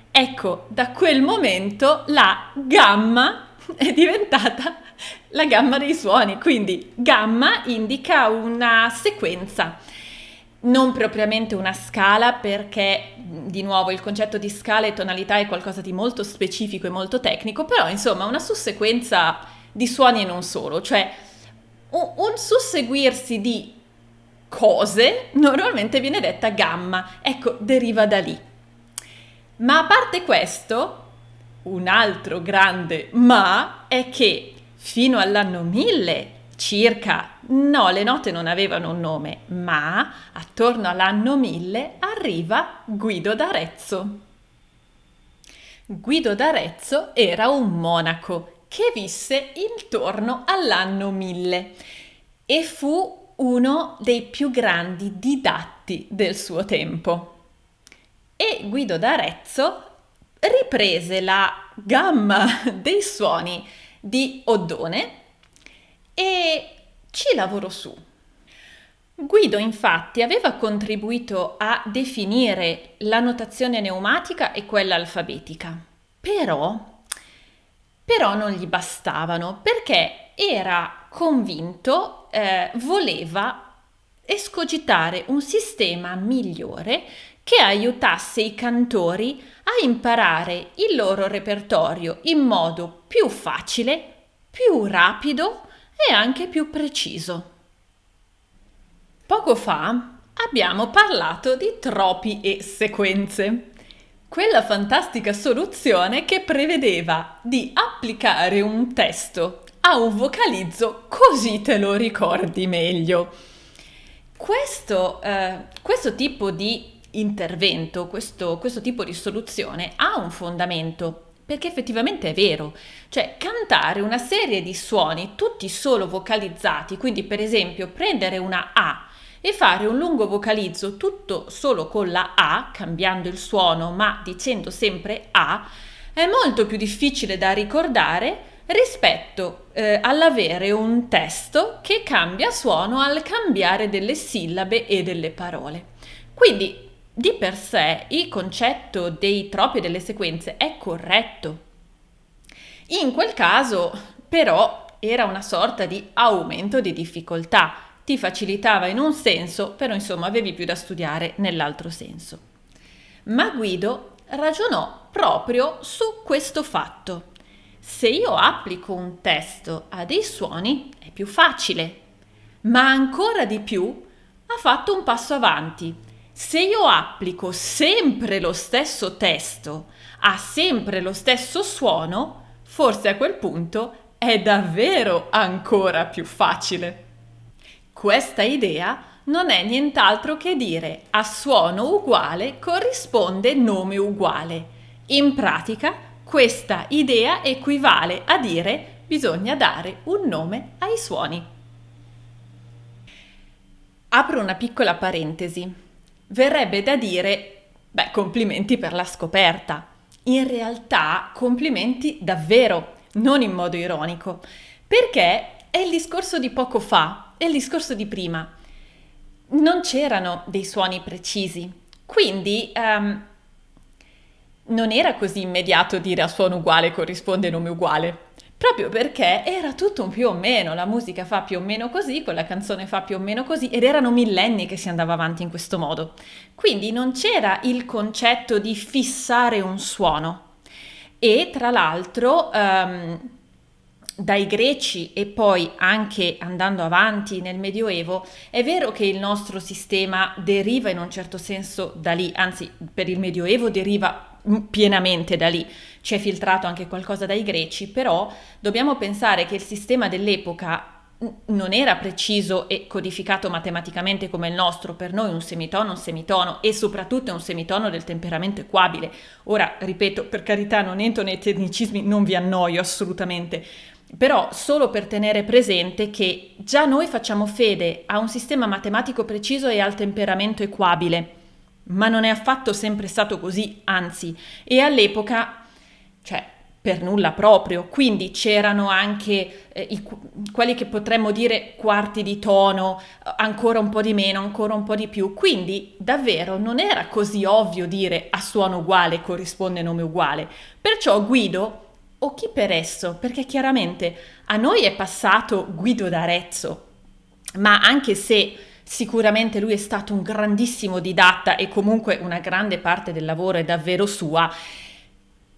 Ecco, da quel momento la gamma è diventata la gamma dei suoni, quindi gamma indica una sequenza. Non propriamente una scala perché, di nuovo, il concetto di scala e tonalità è qualcosa di molto specifico e molto tecnico, però insomma una sussequenza di suoni e non solo, cioè un susseguirsi di cose normalmente viene detta gamma, ecco, deriva da lì. Ma a parte questo, un altro grande ma è che fino all'anno 1000 circa, no, le note non avevano un nome, ma attorno all'anno 1000 arriva Guido d'Arezzo. Guido d'Arezzo era un monaco che visse intorno all'anno 1000 e fu uno dei più grandi didatti del suo tempo. E Guido d'Arezzo riprese la gamma dei suoni di Oddone e ci lavorò su. Guido infatti aveva contribuito a definire la notazione neumatica e quella alfabetica, però non gli bastavano perché era convinto, voleva escogitare un sistema migliore che aiutasse i cantori a imparare il loro repertorio in modo più facile, più rapido e anche più preciso. Poco fa abbiamo parlato di troppi e sequenze, quella fantastica soluzione che prevedeva di applicare un testo a un vocalizzo così te lo ricordi meglio. Questo tipo di intervento, questo tipo di soluzione ha un fondamento, perché effettivamente è vero, cioè cantare una serie di suoni tutti solo vocalizzati, quindi per esempio prendere una A e fare un lungo vocalizzo tutto solo con la A, cambiando il suono ma dicendo sempre A, è molto più difficile da ricordare rispetto all'avere un testo che cambia suono al cambiare delle sillabe e delle parole. Quindi di per sé il concetto dei troppi e delle sequenze è corretto. In quel caso però era una sorta di aumento di difficoltà, ti facilitava in un senso, però insomma avevi più da studiare nell'altro senso. Ma Guido ragionò proprio su questo fatto. Se io applico un testo a dei suoni è più facile, ma ancora di più ha fatto un passo avanti. Se io applico sempre lo stesso testo a sempre lo stesso suono, forse a quel punto è davvero ancora più facile. Questa idea non è nient'altro che dire a suono uguale corrisponde nome uguale. In pratica, questa idea equivale a dire bisogna dare un nome ai suoni. Apro una piccola parentesi. Verrebbe da dire, complimenti per la scoperta. In realtà, complimenti davvero, non in modo ironico, perché è il discorso di poco fa, è il discorso di prima. Non c'erano dei suoni precisi, quindi non era così immediato dire a suono uguale corrisponde nome uguale, proprio perché era tutto un più o meno, la musica fa più o meno così, quella canzone fa più o meno così, ed erano millenni che si andava avanti in questo modo. Quindi non c'era il concetto di fissare un suono. E tra l'altro dai greci e poi anche andando avanti nel Medioevo, è vero che il nostro sistema deriva in un certo senso da lì, anzi per il Medioevo deriva pienamente da lì, c'è filtrato anche qualcosa dai greci, però dobbiamo pensare che il sistema dell'epoca non era preciso e codificato matematicamente come il nostro, per noi un semitono e soprattutto è un semitono del temperamento equabile. Ora, ripeto, per carità non entro nei tecnicismi, non vi annoio assolutamente, però solo per tenere presente che già noi facciamo fede a un sistema matematico preciso e al temperamento equabile, ma non è affatto sempre stato così, anzi, e all'epoca, per nulla proprio, quindi c'erano anche quelli che potremmo dire quarti di tono, ancora un po' di meno, ancora un po' di più, quindi davvero non era così ovvio dire a suono uguale corrisponde nome uguale, perciò Guido, o chi per esso, perché chiaramente a noi è passato Guido d'Arezzo, ma anche se sicuramente lui è stato un grandissimo didatta e comunque una grande parte del lavoro è davvero sua,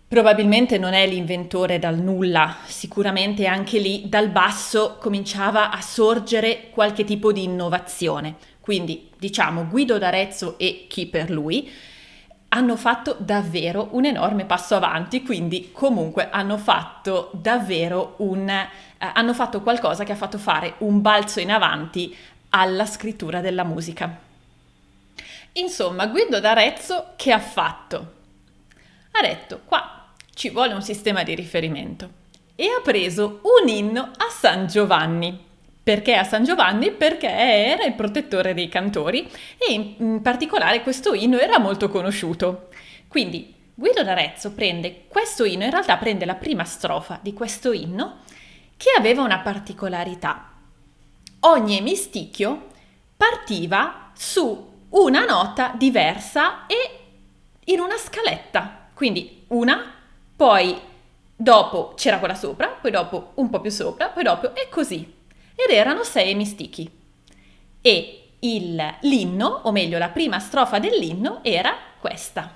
probabilmente non è l'inventore dal nulla, sicuramente anche lì dal basso cominciava a sorgere qualche tipo di innovazione. Quindi diciamo Guido d'Arezzo e chi per lui hanno fatto davvero un enorme passo avanti, quindi comunque hanno fatto davvero hanno fatto qualcosa che ha fatto fare un balzo in avanti alla scrittura della musica. Insomma, Guido d'Arezzo che ha fatto? Ha detto, qua ci vuole un sistema di riferimento e ha preso un inno a San Giovanni. Perché a San Giovanni? Perché era il protettore dei cantori e in particolare questo inno era molto conosciuto. Quindi Guido d'Arezzo prende questo inno, in realtà prende la prima strofa di questo inno che aveva una particolarità. Ogni emisticchio partiva su una nota diversa e in una scaletta. Quindi una, poi dopo c'era quella sopra, poi dopo un po' più sopra, poi dopo e così. Ed erano 6 emistichi. E l'inno, o meglio la prima strofa dell'inno, era questa.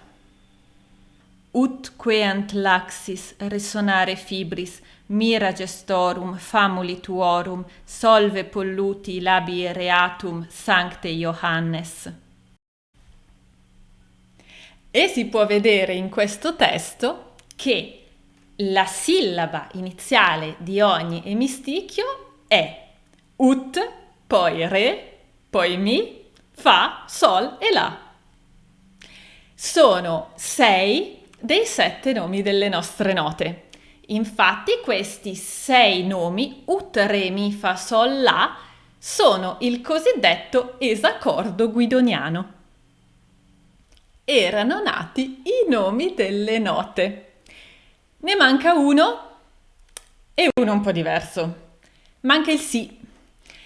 Ut queant laxis resonare fibris, mira gestorum famuli tuorum, solve polluti labi reatum sancte Johannes. E si può vedere in questo testo che la sillaba iniziale di ogni emisticchio è ut, poi re, poi mi, fa, sol e la. Sono 6 dei 7 nomi delle nostre note. Infatti questi 6 nomi, ut, re, mi, fa, sol, la, sono il cosiddetto esaccordo guidoniano. Erano nati i nomi delle note. Ne manca uno e uno un po' diverso. Manca il si.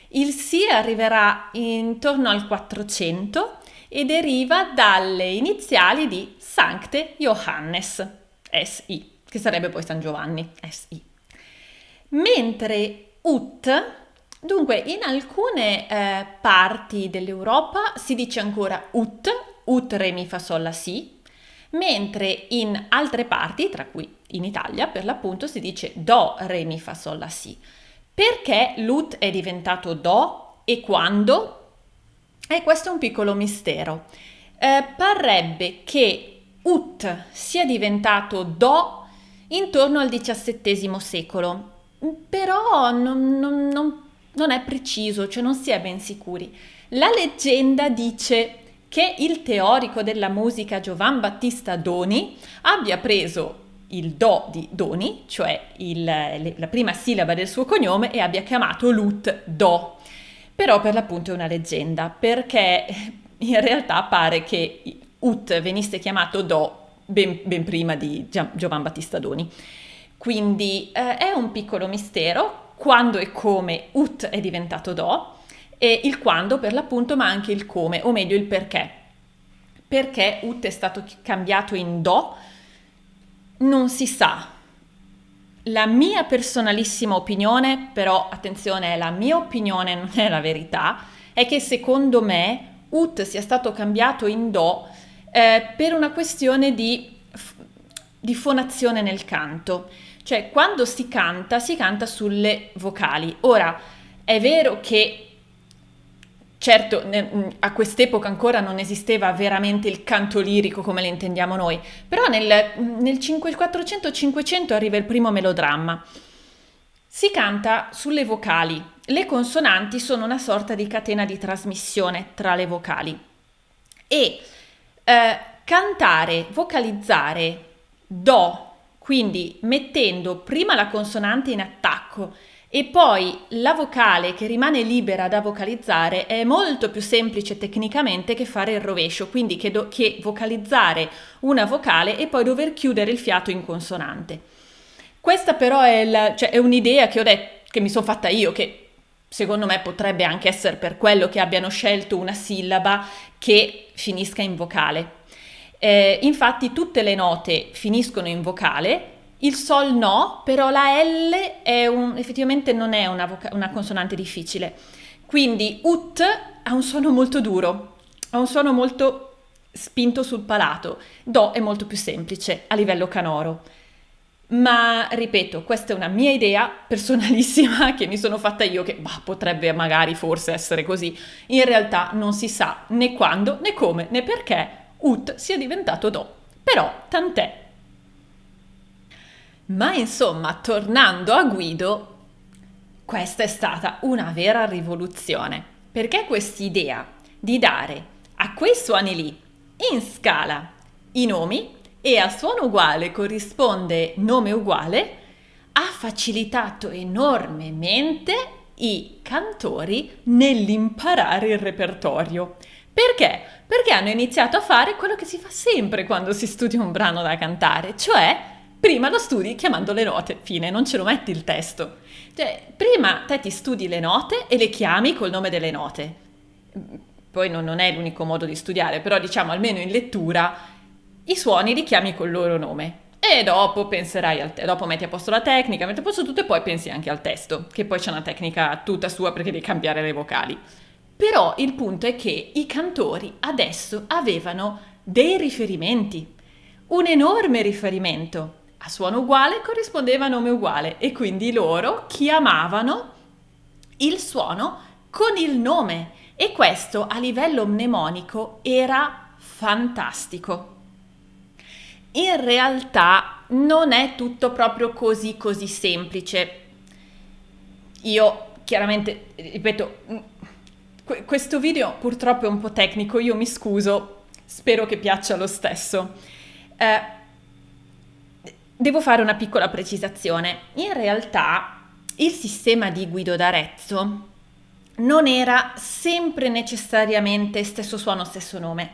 Il si arriverà intorno al 400 e deriva dalle iniziali di Sancte Johannes, SI, che sarebbe poi San Giovanni, SI. Mentre ut, dunque in alcune parti dell'Europa si dice ancora ut, re, mi, fa, sol, la, si, mentre in altre parti, tra cui in Italia per l'appunto, si dice do, re, mi, fa, sol, la, si. Perché l'ut è diventato do e quando? E questo è un piccolo mistero. Parrebbe che ut sia diventato do intorno al XVII secolo, però non è preciso, cioè non si è ben sicuri. La leggenda dice che il teorico della musica Giovan Battista Doni abbia preso il do di Doni, cioè la prima sillaba del suo cognome, e abbia chiamato l'ut do. Però per l'appunto è una leggenda, perché in realtà pare che ut venisse chiamato do ben prima di Giovan Battista Doni. Quindi è un piccolo mistero quando e come ut è diventato do, e il quando per l'appunto, ma anche il come, o meglio il perché. Perché ut è stato cambiato in do non si sa. La mia personalissima opinione, però attenzione, è la mia opinione, non è la verità, è che secondo me ut sia stato cambiato in do per una questione di fonazione nel canto. Cioè quando si canta sulle vocali. Ora, è vero che certo, a quest'epoca ancora non esisteva veramente il canto lirico come lo intendiamo noi, però nel 400-500 arriva il primo melodramma. Si canta sulle vocali. Le consonanti sono una sorta di catena di trasmissione tra le vocali. E cantare, vocalizzare do, quindi mettendo prima la consonante in attacco e poi la vocale che rimane libera da vocalizzare, è molto più semplice tecnicamente che fare il rovescio, quindi che vocalizzare una vocale e poi dover chiudere il fiato in consonante. Questa però è un'idea che ho detto, che mi sono fatta io, che secondo me potrebbe anche essere per quello che abbiano scelto una sillaba che finisca in vocale. Infatti tutte le note finiscono in vocale. Il sol no, però la L effettivamente non è una consonante difficile. Quindi ut ha un suono molto duro, ha un suono molto spinto sul palato. Do è molto più semplice a livello canoro. Ma ripeto, questa è una mia idea personalissima che mi sono fatta io, che potrebbe magari forse essere così. In realtà non si sa né quando, né come, né perché ut sia diventato do. Però tant'è. Ma insomma, tornando a Guido, questa è stata una vera rivoluzione, perché quest'idea di dare a quei suoni lì, in scala, i nomi e a suono uguale corrisponde nome uguale, ha facilitato enormemente i cantori nell'imparare il repertorio. Perché? Perché hanno iniziato a fare quello che si fa sempre quando si studia un brano da cantare, cioè prima lo studi chiamando le note, fine, non ce lo metti il testo. Cioè, prima te ti studi le note e le chiami col nome delle note. Poi non è l'unico modo di studiare, però diciamo almeno in lettura i suoni li chiami col loro nome. E dopo penserai dopo metti a posto la tecnica, metti a posto tutto e poi pensi anche al testo, che poi c'è una tecnica tutta sua perché devi cambiare le vocali. Però il punto è che i cantori adesso avevano dei riferimenti, un enorme riferimento. A suono uguale corrispondeva a nome uguale e quindi loro chiamavano il suono con il nome e questo a livello mnemonico era fantastico. In realtà non è tutto proprio così semplice. Io chiaramente, ripeto, questo video purtroppo è un po' tecnico, io mi scuso, spero che piaccia lo stesso. Devo fare una piccola precisazione. In realtà il sistema di Guido d'Arezzo non era sempre necessariamente stesso suono, stesso nome,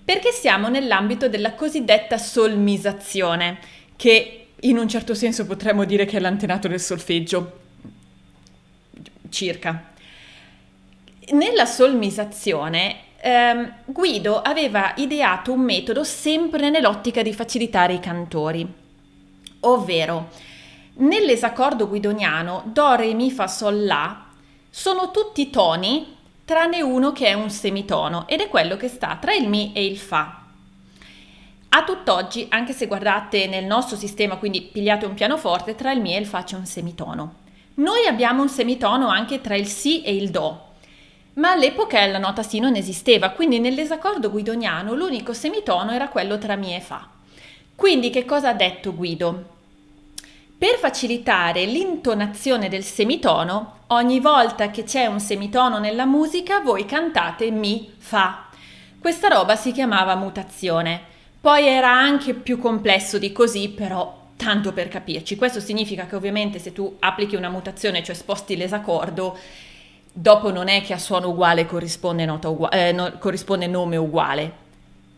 perché siamo nell'ambito della cosiddetta solmizazione, che in un certo senso potremmo dire che è l'antenato del solfeggio, circa. Nella solmizazione Guido aveva ideato un metodo sempre nell'ottica di facilitare i cantori, ovvero nell'esaccordo guidoniano Do, Re, Mi, Fa, Sol, La sono tutti toni tranne uno che è un semitono ed è quello che sta tra il Mi e il Fa. A tutt'oggi, anche se guardate nel nostro sistema, quindi pigliate un pianoforte, tra il Mi e il Fa c'è un semitono. Noi abbiamo un semitono anche tra il Si e il Do, ma all'epoca la nota Si non esisteva, quindi nell'esaccordo guidoniano l'unico semitono era quello tra Mi e Fa. Quindi che cosa ha detto Guido? Per facilitare l'intonazione del semitono, ogni volta che c'è un semitono nella musica voi cantate Mi, Fa. Questa roba si chiamava mutazione. Poi era anche più complesso di così, però tanto per capirci. Questo significa che ovviamente se tu applichi una mutazione, cioè sposti l'esaccordo, dopo non è che a suono uguale corrisponde nome uguale.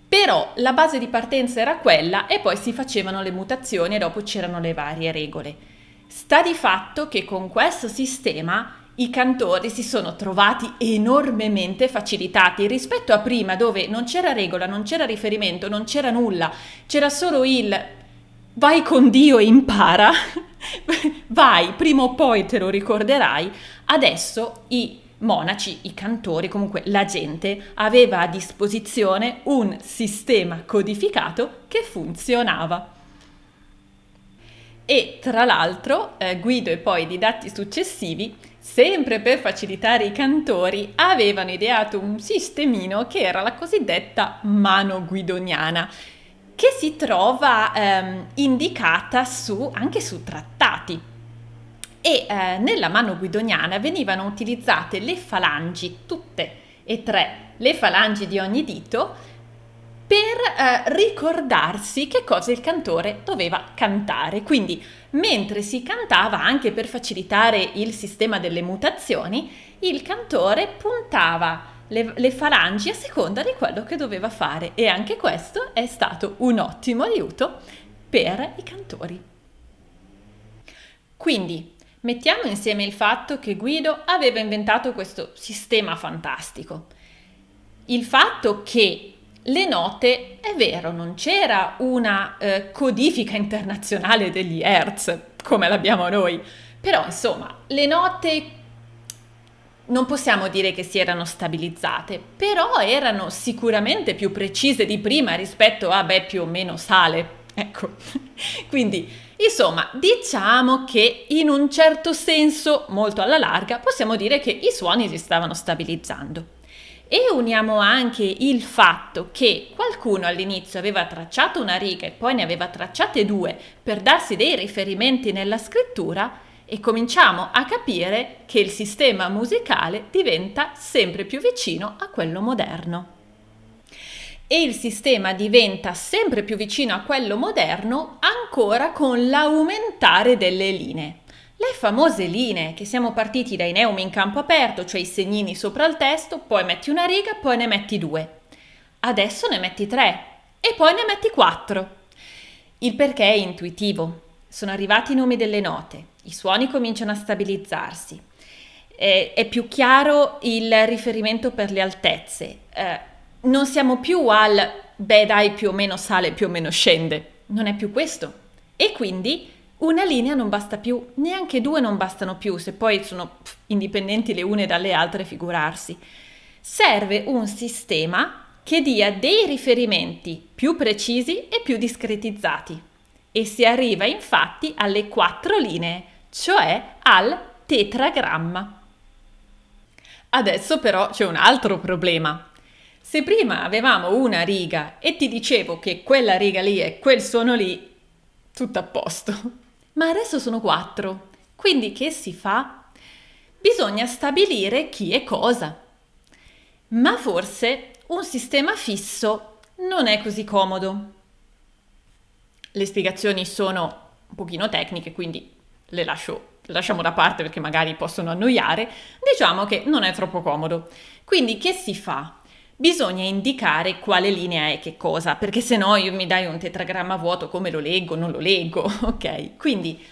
Però la base di partenza era quella e poi si facevano le mutazioni e dopo c'erano le varie regole. Sta di fatto che con questo sistema i cantori si sono trovati enormemente facilitati rispetto a prima dove non c'era regola, non c'era riferimento, non c'era nulla, c'era solo il vai con Dio e impara, vai, prima o poi te lo ricorderai. Adesso i monaci, i cantori, comunque la gente aveva a disposizione un sistema codificato che funzionava. E tra l'altro Guido e poi i didatti successivi, sempre per facilitare i cantori, avevano ideato un sistemino che era la cosiddetta mano guidoniana, che si trova indicata anche su trattati. E nella mano guidoniana venivano utilizzate le falangi, tutte e tre le falangi di ogni dito, per ricordarsi che cosa il cantore doveva cantare. Quindi mentre si cantava, anche per facilitare il sistema delle mutazioni, il cantore puntava le falangi a seconda di quello che doveva fare e anche questo è stato un ottimo aiuto per i cantori. Quindi mettiamo insieme il fatto che Guido aveva inventato questo sistema fantastico, il fatto che le note, è vero, non c'era una codifica internazionale degli hertz come l'abbiamo noi, però insomma le note non possiamo dire che si erano stabilizzate, però erano sicuramente più precise di prima rispetto a più o meno sale. Ecco, quindi insomma diciamo che in un certo senso, molto alla larga, possiamo dire che i suoni si stavano stabilizzando. E uniamo anche il fatto che qualcuno all'inizio aveva tracciato una riga e poi ne aveva tracciate due per darsi dei riferimenti nella scrittura e cominciamo a capire che il sistema musicale diventa sempre più vicino a quello moderno. E il sistema diventa sempre più vicino a quello moderno ancora con l'aumentare delle linee. Le famose linee, che siamo partiti dai neumi in campo aperto, cioè i segnini sopra il testo, poi metti una riga, poi ne metti 2. Adesso ne metti 3 e poi ne metti 4. Il perché è intuitivo. Sono arrivati i nomi delle note, i suoni cominciano a stabilizzarsi, è più chiaro il riferimento per le altezze. Non siamo più al beh dai più o meno sale, più o meno scende. Non è più questo. E quindi una linea non basta più, neanche 2 non bastano più, se poi sono indipendenti le une dalle altre, figurarsi. Serve un sistema che dia dei riferimenti più precisi e più discretizzati. E si arriva infatti alle 4 linee, cioè al tetragramma. Adesso però c'è un altro problema. Se prima avevamo una riga e ti dicevo che quella riga lì e quel suono lì, tutto a posto. Ma adesso sono 4. Quindi che si fa? Bisogna stabilire chi è cosa. Ma forse un sistema fisso non è così comodo. Le spiegazioni sono un pochino tecniche, quindi le lasciamo da parte perché magari possono annoiare. Diciamo che non è troppo comodo. Quindi che si fa? Bisogna indicare quale linea è che cosa, perché se no io mi dai un tetragramma vuoto, come lo leggo? Non lo leggo, ok? Quindi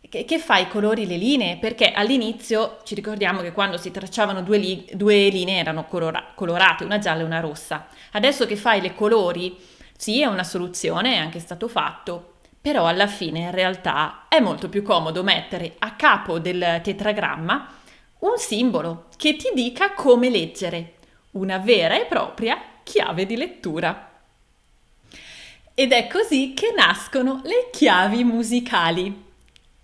che fai? Colori le linee? Perché all'inizio ci ricordiamo che quando si tracciavano due linee erano colorate, una gialla e una rossa. Adesso che fai le colori, sì, è una soluzione, è anche stato fatto, però alla fine in realtà è molto più comodo mettere a capo del tetragramma un simbolo che ti dica come leggere, una vera e propria chiave di lettura. Ed è così che nascono le chiavi musicali,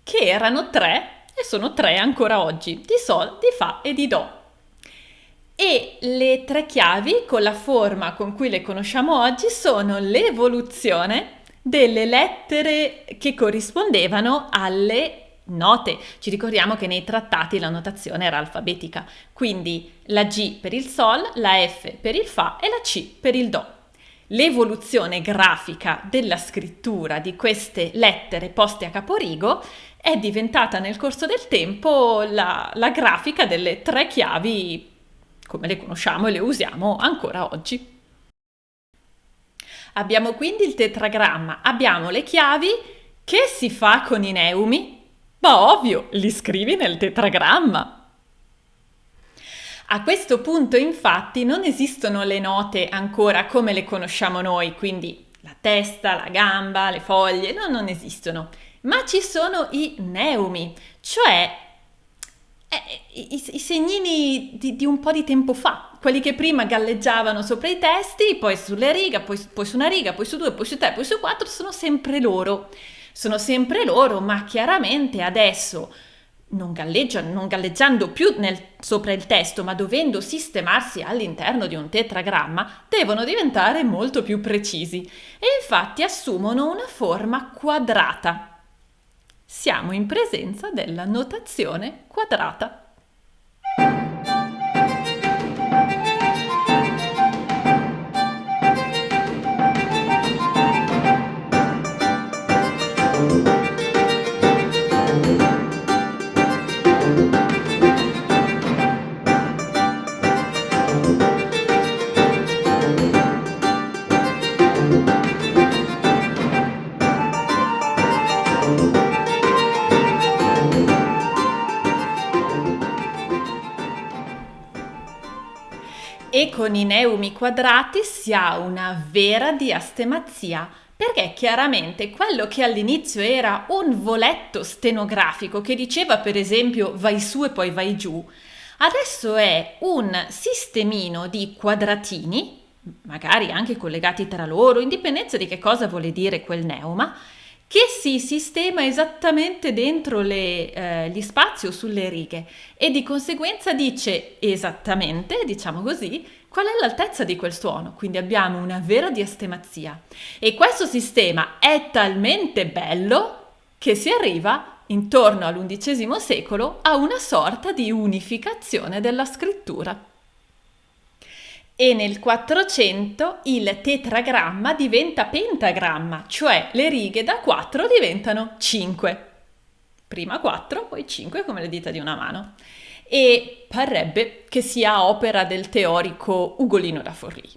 che erano 3 e sono 3 ancora oggi, di Sol, di Fa e di Do. E le 3 chiavi, con la forma con cui le conosciamo oggi, sono l'evoluzione delle lettere che corrispondevano alle note. Ci ricordiamo che nei trattati la notazione era alfabetica, quindi la G per il Sol, la F per il Fa e la C per il Do. L'evoluzione grafica della scrittura di queste lettere poste a caporigo è diventata nel corso del tempo la grafica delle 3 chiavi come le conosciamo e le usiamo ancora oggi. Abbiamo quindi il tetragramma, abbiamo le chiavi. Che si fa con i neumi? Ma ovvio, li scrivi nel tetragramma. A questo punto infatti non esistono le note ancora come le conosciamo noi, quindi la testa, la gamba, le foglie, no, non esistono, ma ci sono i neumi, cioè i segnini di un po' di tempo fa, quelli che prima galleggiavano sopra i testi, poi sulle righe, poi su una riga, poi su 2, poi su 3, poi su 4, sono sempre loro, ma chiaramente adesso non galleggiando più sopra il testo, ma dovendo sistemarsi all'interno di un tetragramma, devono diventare molto più precisi e infatti assumono una forma quadrata. Siamo in presenza della notazione quadrata. E con i neumi quadrati si ha una vera diastemazia, perché chiaramente quello che all'inizio era un voletto stenografico che diceva per esempio vai su e poi vai giù, adesso è un sistemino di quadratini, magari anche collegati tra loro, in dipendenza di che cosa vuole dire quel neuma, che si sistema esattamente dentro gli spazi o sulle righe e di conseguenza dice esattamente, diciamo così, qual è l'altezza di quel suono. Quindi abbiamo una vera diastemazia e questo sistema è talmente bello che si arriva intorno all'undicesimo secolo a una sorta di unificazione della scrittura. E nel 400 il tetragramma diventa pentagramma, cioè le righe da 4 diventano 5. Prima 4, poi 5 come le dita di una mano. E parrebbe che sia opera del teorico Ugolino da Forlì.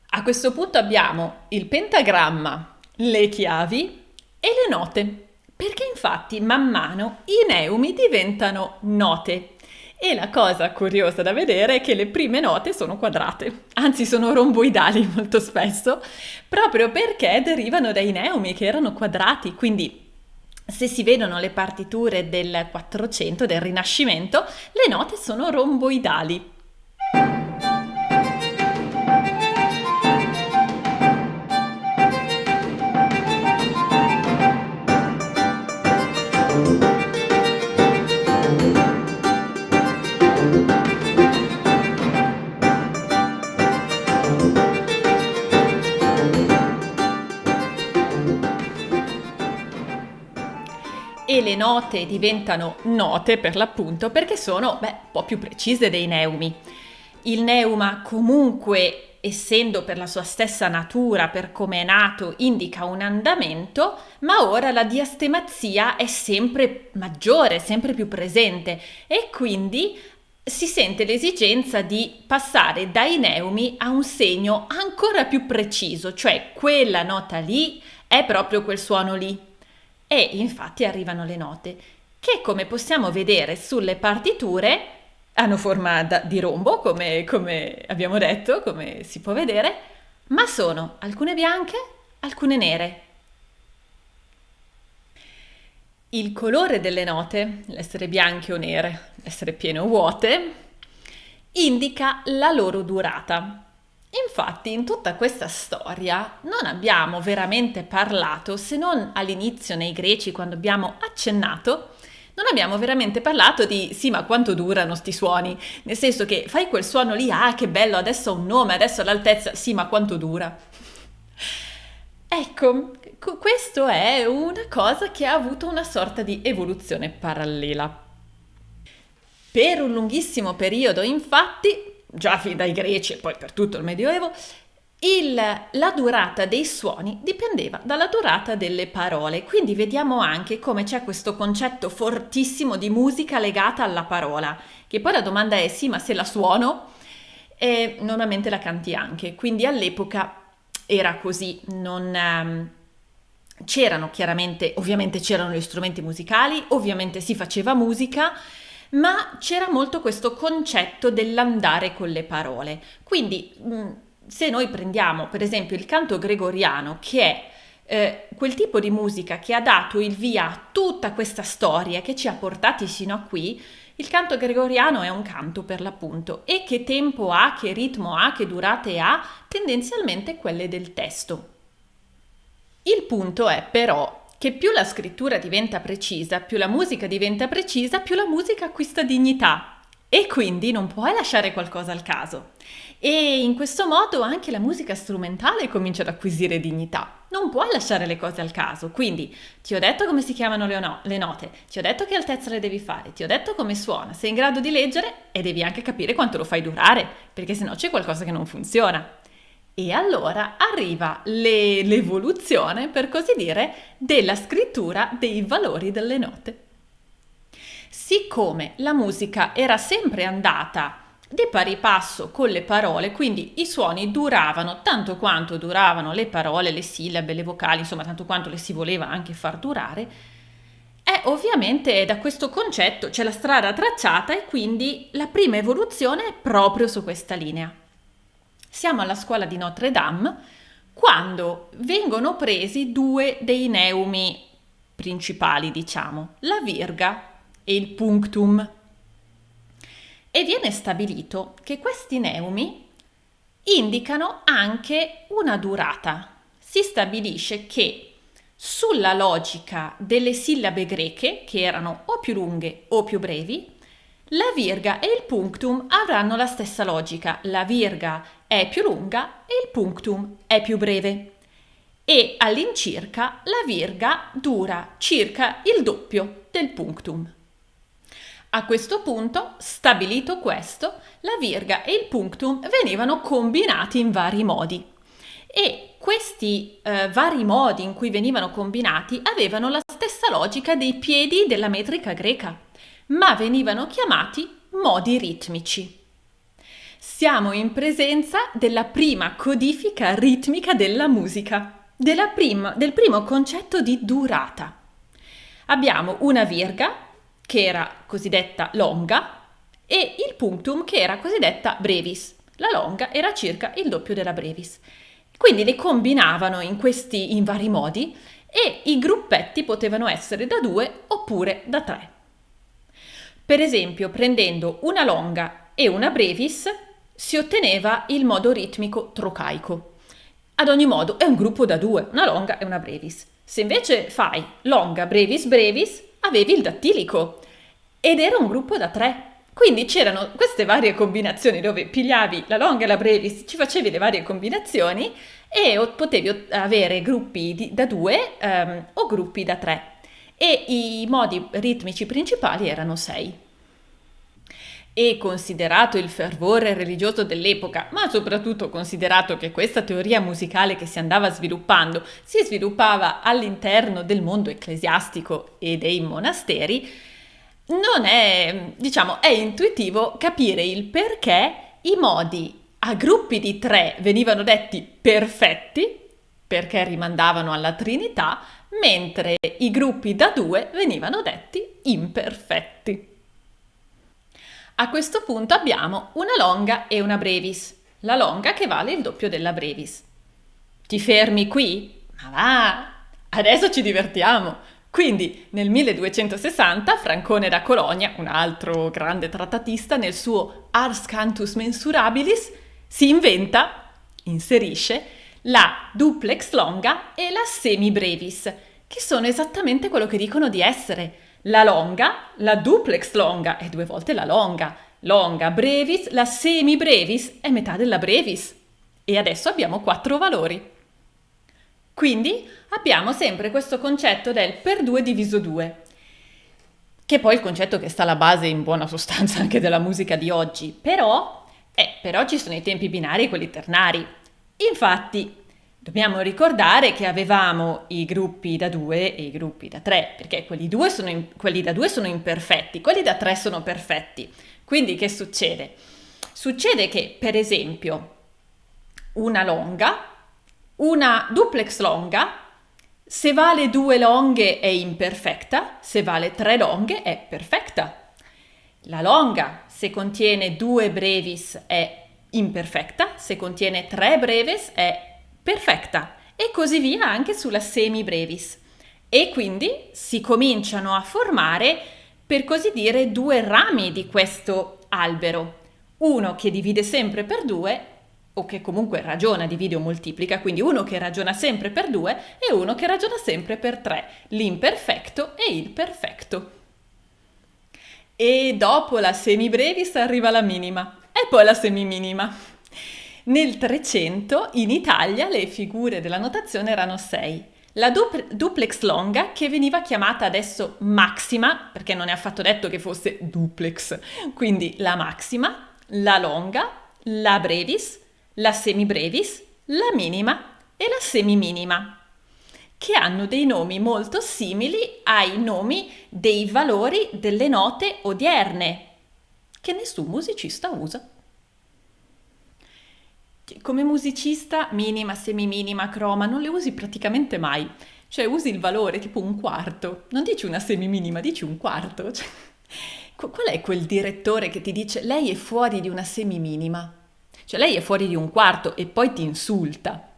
A questo punto abbiamo il pentagramma, le chiavi e le note, perché infatti man mano i neumi diventano note. E la cosa curiosa da vedere è che le prime note sono quadrate, anzi sono romboidali molto spesso, proprio perché derivano dai neumi che erano quadrati, quindi se si vedono le partiture del 400, del Rinascimento, le note sono romboidali. E le note diventano note per l'appunto perché sono un po' più precise dei neumi. Il neuma comunque, essendo per la sua stessa natura, per come è nato, indica un andamento, ma ora la diastemazia è sempre maggiore, sempre più presente e quindi si sente l'esigenza di passare dai neumi a un segno ancora più preciso, cioè quella nota lì è proprio quel suono lì. E infatti arrivano le note, che come possiamo vedere sulle partiture hanno forma di rombo, come abbiamo detto, come si può vedere, ma sono alcune bianche, alcune nere. Il colore delle note, l'essere bianche o nere, l'essere piene o vuote, indica la loro durata. Infatti, in tutta questa storia non abbiamo veramente parlato, se non all'inizio nei greci quando abbiamo accennato, non abbiamo veramente parlato di sì, ma quanto durano sti suoni? Nel senso che fai quel suono lì, ah, che bello, adesso ha un nome, adesso ha l'altezza, sì, ma quanto dura? Ecco, questo è una cosa che ha avuto una sorta di evoluzione parallela. Per un lunghissimo periodo, infatti, già fin dai greci e poi per tutto il Medioevo, la durata dei suoni dipendeva dalla durata delle parole, quindi vediamo anche come c'è questo concetto fortissimo di musica legata alla parola, che poi la domanda è sì, ma se la suono, normalmente la canti anche, quindi all'epoca era così, non... C'erano chiaramente, ovviamente c'erano gli strumenti musicali, ovviamente si faceva musica, ma c'era molto questo concetto dell'andare con le parole. Quindi se noi prendiamo per esempio il canto gregoriano, che è quel tipo di musica che ha dato il via a tutta questa storia che ci ha portati sino a qui, il canto gregoriano è un canto per l'appunto e che tempo ha, che ritmo ha, che durate ha, tendenzialmente quelle del testo. Il punto è però che più la scrittura diventa precisa, più la musica diventa precisa, più la musica acquista dignità e quindi non puoi lasciare qualcosa al caso. E in questo modo anche la musica strumentale comincia ad acquisire dignità. Non puoi lasciare le cose al caso, quindi ti ho detto come si chiamano le note, ti ho detto che altezza le devi fare, ti ho detto come suona, sei in grado di leggere e devi anche capire quanto lo fai durare, perché sennò c'è qualcosa che non funziona. E allora arriva l'evoluzione, per così dire, della scrittura dei valori delle note. Siccome la musica era sempre andata di pari passo con le parole, quindi i suoni duravano tanto quanto duravano le parole, le sillabe, le vocali, insomma tanto quanto le si voleva anche far durare, ovviamente da questo concetto c'è la strada tracciata e quindi la prima evoluzione è proprio su questa linea. Siamo alla scuola di Notre Dame quando vengono presi due dei neumi principali, diciamo, la virga e il punctum. E viene stabilito che questi neumi indicano anche una durata. Si stabilisce che sulla logica delle sillabe greche, che erano o più lunghe o più brevi, la virga e il punctum avranno la stessa logica. La virga è più lunga e il punctum è più breve. E all'incirca la virga dura circa il doppio del punctum. A questo punto, stabilito questo, la virga e il punctum venivano combinati in vari modi. E questi vari modi in cui venivano combinati avevano la stessa logica dei piedi della metrica greca, ma venivano chiamati modi ritmici. Siamo in presenza della prima codifica ritmica della musica, del primo concetto di durata. Abbiamo una virga, che era cosiddetta longa, e il punctum, che era cosiddetta brevis. La longa era circa il doppio della brevis. Quindi le combinavano in vari modi e i gruppetti potevano essere da 2 oppure da 3. Per esempio, prendendo una longa e una brevis, si otteneva il modo ritmico trocaico. Ad ogni modo è un gruppo da 2, una longa e una brevis. Se invece fai longa, brevis, brevis, avevi il dattilico ed era un gruppo da 3. Quindi c'erano queste varie combinazioni dove pigliavi la longa e la brevis, ci facevi le varie combinazioni e potevi avere gruppi da 2 o gruppi da 3. E i modi ritmici principali erano 6. E considerato il fervore religioso dell'epoca, ma soprattutto considerato che questa teoria musicale che si andava sviluppando si sviluppava all'interno del mondo ecclesiastico e dei monasteri, non è, è intuitivo capire il perché i modi a gruppi di 3 venivano detti perfetti, perché rimandavano alla Trinità, mentre i gruppi da 2 venivano detti imperfetti. A questo punto abbiamo una longa e una brevis, la longa che vale il doppio della brevis. Ti fermi qui? Ma va, adesso ci divertiamo! Quindi nel 1260 Francone da Cologna, un altro grande trattatista, nel suo Ars Cantus Mensurabilis inserisce la duplex longa e la semi brevis, che sono esattamente quello che dicono di essere. La longa, la duplex longa è 2 volte la longa brevis, la semi brevis è metà della brevis. E adesso abbiamo 4 valori. Quindi abbiamo sempre questo concetto del per 2 diviso 2, che è poi il concetto che sta alla base in buona sostanza anche della musica di oggi. Però ci sono i tempi binari e quelli ternari. Infatti dobbiamo ricordare che avevamo i gruppi da 2 e i gruppi da 3, perché quelli da 2 sono imperfetti, quelli da 3 sono perfetti. Quindi che succede? Succede che, per esempio, una duplex longa, se vale 2 longhe è imperfetta, se vale 3 longhe è perfetta. La longa, se contiene 2 brevis, è imperfetta, se contiene 3 brevis è perfetta, e così via anche sulla semi brevis. E quindi si cominciano a formare, per così dire, 2 rami di questo albero. Uno che divide sempre per 2, o che comunque ragiona, divide o moltiplica, quindi uno che ragiona sempre per 2 e uno che ragiona sempre per 3, l'imperfetto e il perfetto. E dopo la semi brevis arriva la minima e poi la semiminima. Nel 300 in Italia le figure della notazione erano 6. La duplex longa, che veniva chiamata adesso maxima, perché non è affatto detto che fosse duplex, quindi la maxima, la longa, la brevis, la semibrevis, la minima e la semiminima, che hanno dei nomi molto simili ai nomi dei valori delle note odierne, che nessun musicista usa. Come musicista, minima, semiminima, croma, non le usi praticamente mai. Cioè usi il valore tipo un quarto, non dici una semiminima, dici un quarto. Cioè, qual è quel direttore che ti dice lei è fuori di una semiminima? Cioè lei è fuori di un quarto e poi ti insulta.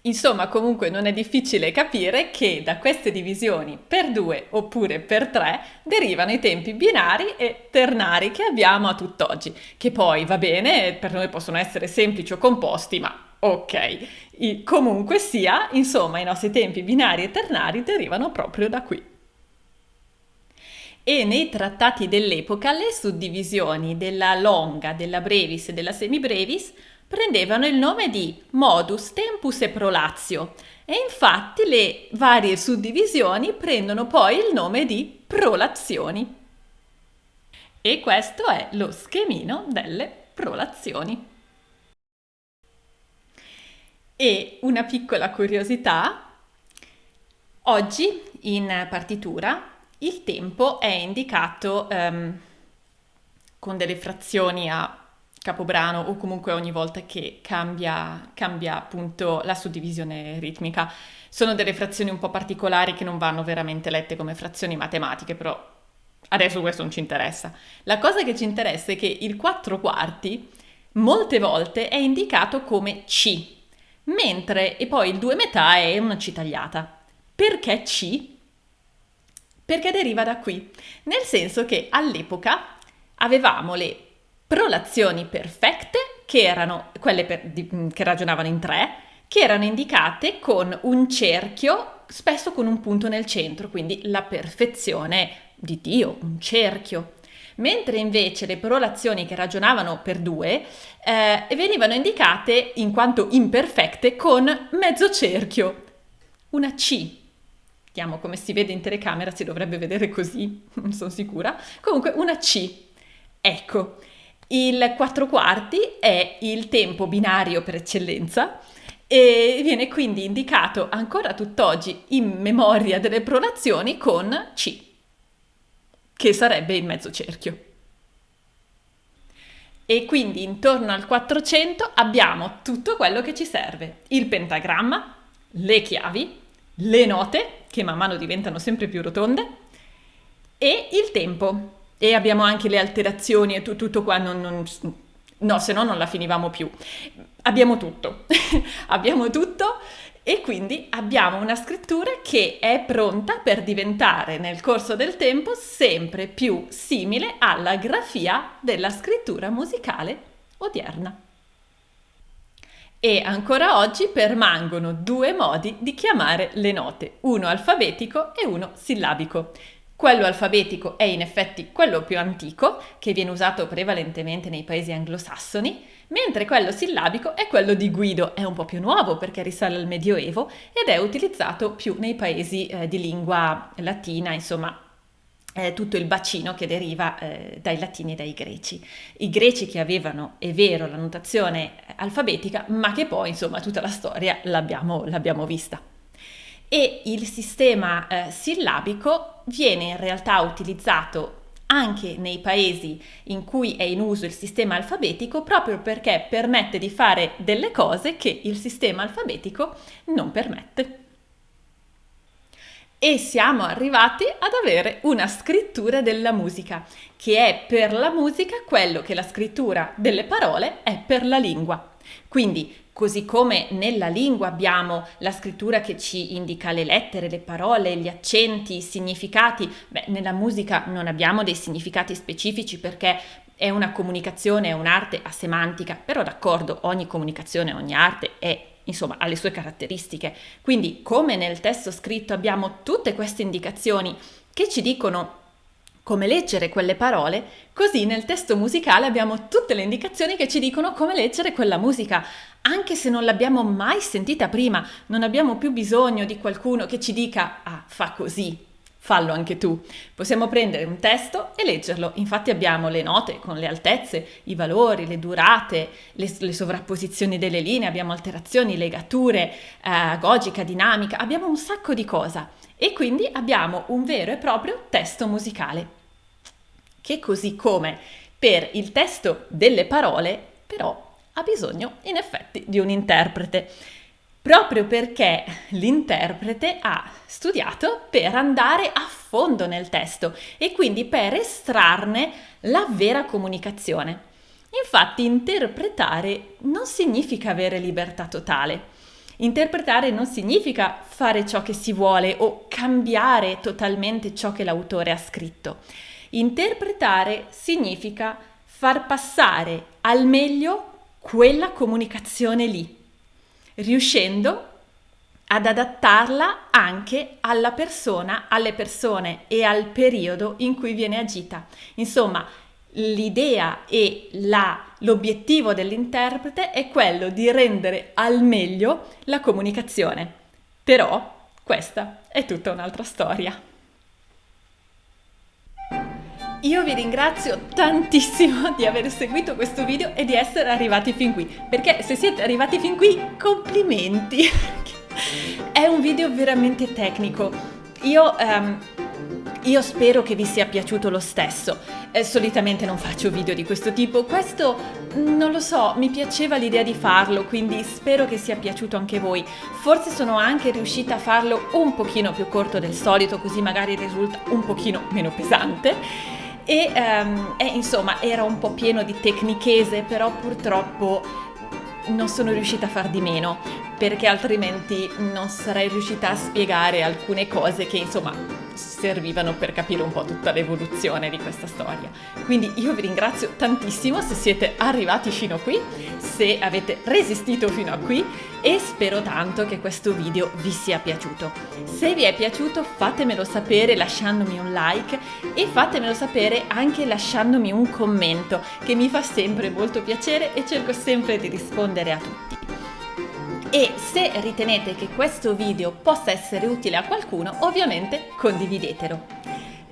Insomma, comunque non è difficile capire che da queste divisioni per 2 oppure per 3 derivano i tempi binari e ternari che abbiamo a tutt'oggi, che poi va bene, per noi possono essere semplici o composti, ma ok. Comunque sia, insomma, i nostri tempi binari e ternari derivano proprio da qui. E nei trattati dell'epoca le suddivisioni della longa, della brevis e della semibrevis prendevano il nome di modus, tempus e prolatio, e infatti le varie suddivisioni prendono poi il nome di prolazioni. E questo è lo schemino delle prolazioni. E una piccola curiosità: Oggi in partitura il tempo è indicato con delle frazioni a capobrano o comunque ogni volta che cambia appunto la suddivisione ritmica. Sono delle frazioni un po' particolari che non vanno veramente lette come frazioni matematiche, però adesso questo non ci interessa. La cosa che ci interessa è che il 4 quarti molte volte è indicato come C, mentre e poi il 2 metà è una C tagliata. Perché C? Perché deriva da qui, nel senso che all'epoca avevamo le prolazioni perfette, che erano quelle che ragionavano in tre, che erano indicate con un cerchio, spesso con un punto nel centro, quindi la perfezione di Dio, un cerchio. Mentre invece le prolazioni che ragionavano per due venivano indicate in quanto imperfette con mezzo cerchio, una C. Vediamo come si vede in telecamera, si dovrebbe vedere così, non sono sicura. Comunque una C. Ecco, il 4 quarti è il tempo binario per eccellenza e viene quindi indicato ancora tutt'oggi in memoria delle prolazioni con C, che sarebbe il mezzo cerchio. E quindi intorno al 400 abbiamo tutto quello che ci serve: il pentagramma, le chiavi, le note, che man mano diventano sempre più rotonde, e il tempo. E abbiamo anche le alterazioni e tutto qua, no, se no non la finivamo più. Abbiamo tutto, abbiamo tutto e quindi abbiamo una scrittura che è pronta per diventare nel corso del tempo sempre più simile alla grafia della scrittura musicale odierna. E ancora oggi permangono due modi di chiamare le note, uno alfabetico e uno sillabico. Quello alfabetico è in effetti quello più antico, che viene usato prevalentemente nei paesi anglosassoni, mentre quello sillabico è quello di Guido, è un po' più nuovo perché risale al Medioevo ed è utilizzato più nei paesi di lingua latina, insomma tutto il bacino che deriva dai latini e dai greci. I greci che avevano, è vero, la notazione alfabetica, ma che poi, insomma, tutta la storia l'abbiamo vista. E il sistema sillabico viene in realtà utilizzato anche nei paesi in cui è in uso il sistema alfabetico, proprio perché permette di fare delle cose che il sistema alfabetico non permette. E siamo arrivati ad avere una scrittura della musica, che è per la musica quello che la scrittura delle parole è per la lingua. Quindi, così come nella lingua abbiamo la scrittura che ci indica le lettere, le parole, gli accenti, i significati, nella musica non abbiamo dei significati specifici perché è una comunicazione, è un'arte a semantica, però d'accordo, ogni comunicazione, ogni arte è insomma ha le sue caratteristiche. Quindi come nel testo scritto abbiamo tutte queste indicazioni che ci dicono come leggere quelle parole, così nel testo musicale abbiamo tutte le indicazioni che ci dicono come leggere quella musica, anche se non l'abbiamo mai sentita prima. Non abbiamo più bisogno di qualcuno che ci dica "ah, fa così". Fallo anche tu. Possiamo prendere un testo e leggerlo. Infatti abbiamo le note con le altezze, i valori, le durate, le sovrapposizioni delle linee, abbiamo alterazioni, legature, agogica, dinamica, abbiamo un sacco di cose. E quindi abbiamo un vero e proprio testo musicale, che così come per il testo delle parole, però ha bisogno in effetti di un interprete. Proprio perché l'interprete ha studiato per andare a fondo nel testo e quindi per estrarne la vera comunicazione. Infatti interpretare non significa avere libertà totale. Interpretare non significa fare ciò che si vuole o cambiare totalmente ciò che l'autore ha scritto. Interpretare significa far passare al meglio quella comunicazione lì, riuscendo ad adattarla anche alla persona, alle persone e al periodo in cui viene agita. Insomma, l'idea e l'obiettivo dell'interprete è quello di rendere al meglio la comunicazione. Però questa è tutta un'altra storia. Io vi ringrazio tantissimo di aver seguito questo video e di essere arrivati fin qui, perché se siete arrivati fin qui, complimenti! È un un video veramente tecnico. Io spero che vi sia piaciuto lo stesso. Solitamente non faccio video di questo tipo, questo non lo so, mi piaceva l'idea di farlo, quindi spero che sia piaciuto anche a voi. Forse sono anche riuscita a farlo un pochino più corto del solito, così magari risulta un pochino meno pesante. E insomma era un po' pieno di tecnichese, però purtroppo non sono riuscita a far di meno, perché altrimenti non sarei riuscita a spiegare alcune cose che insomma servivano per capire un po' tutta l'evoluzione di questa storia. Quindi io vi ringrazio tantissimo se siete arrivati fino a qui, se avete resistito fino a qui, e spero tanto che questo video vi sia piaciuto. Se vi è piaciuto fatemelo sapere lasciandomi un like e fatemelo sapere anche lasciandomi un commento, che mi fa sempre molto piacere e cerco sempre di rispondere a tutti. E se ritenete che questo video possa essere utile a qualcuno, ovviamente condividetelo.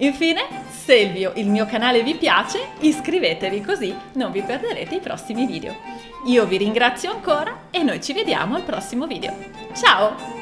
Infine, se il mio canale vi piace, iscrivetevi così non vi perderete i prossimi video. Io vi ringrazio ancora e noi ci vediamo al prossimo video. Ciao!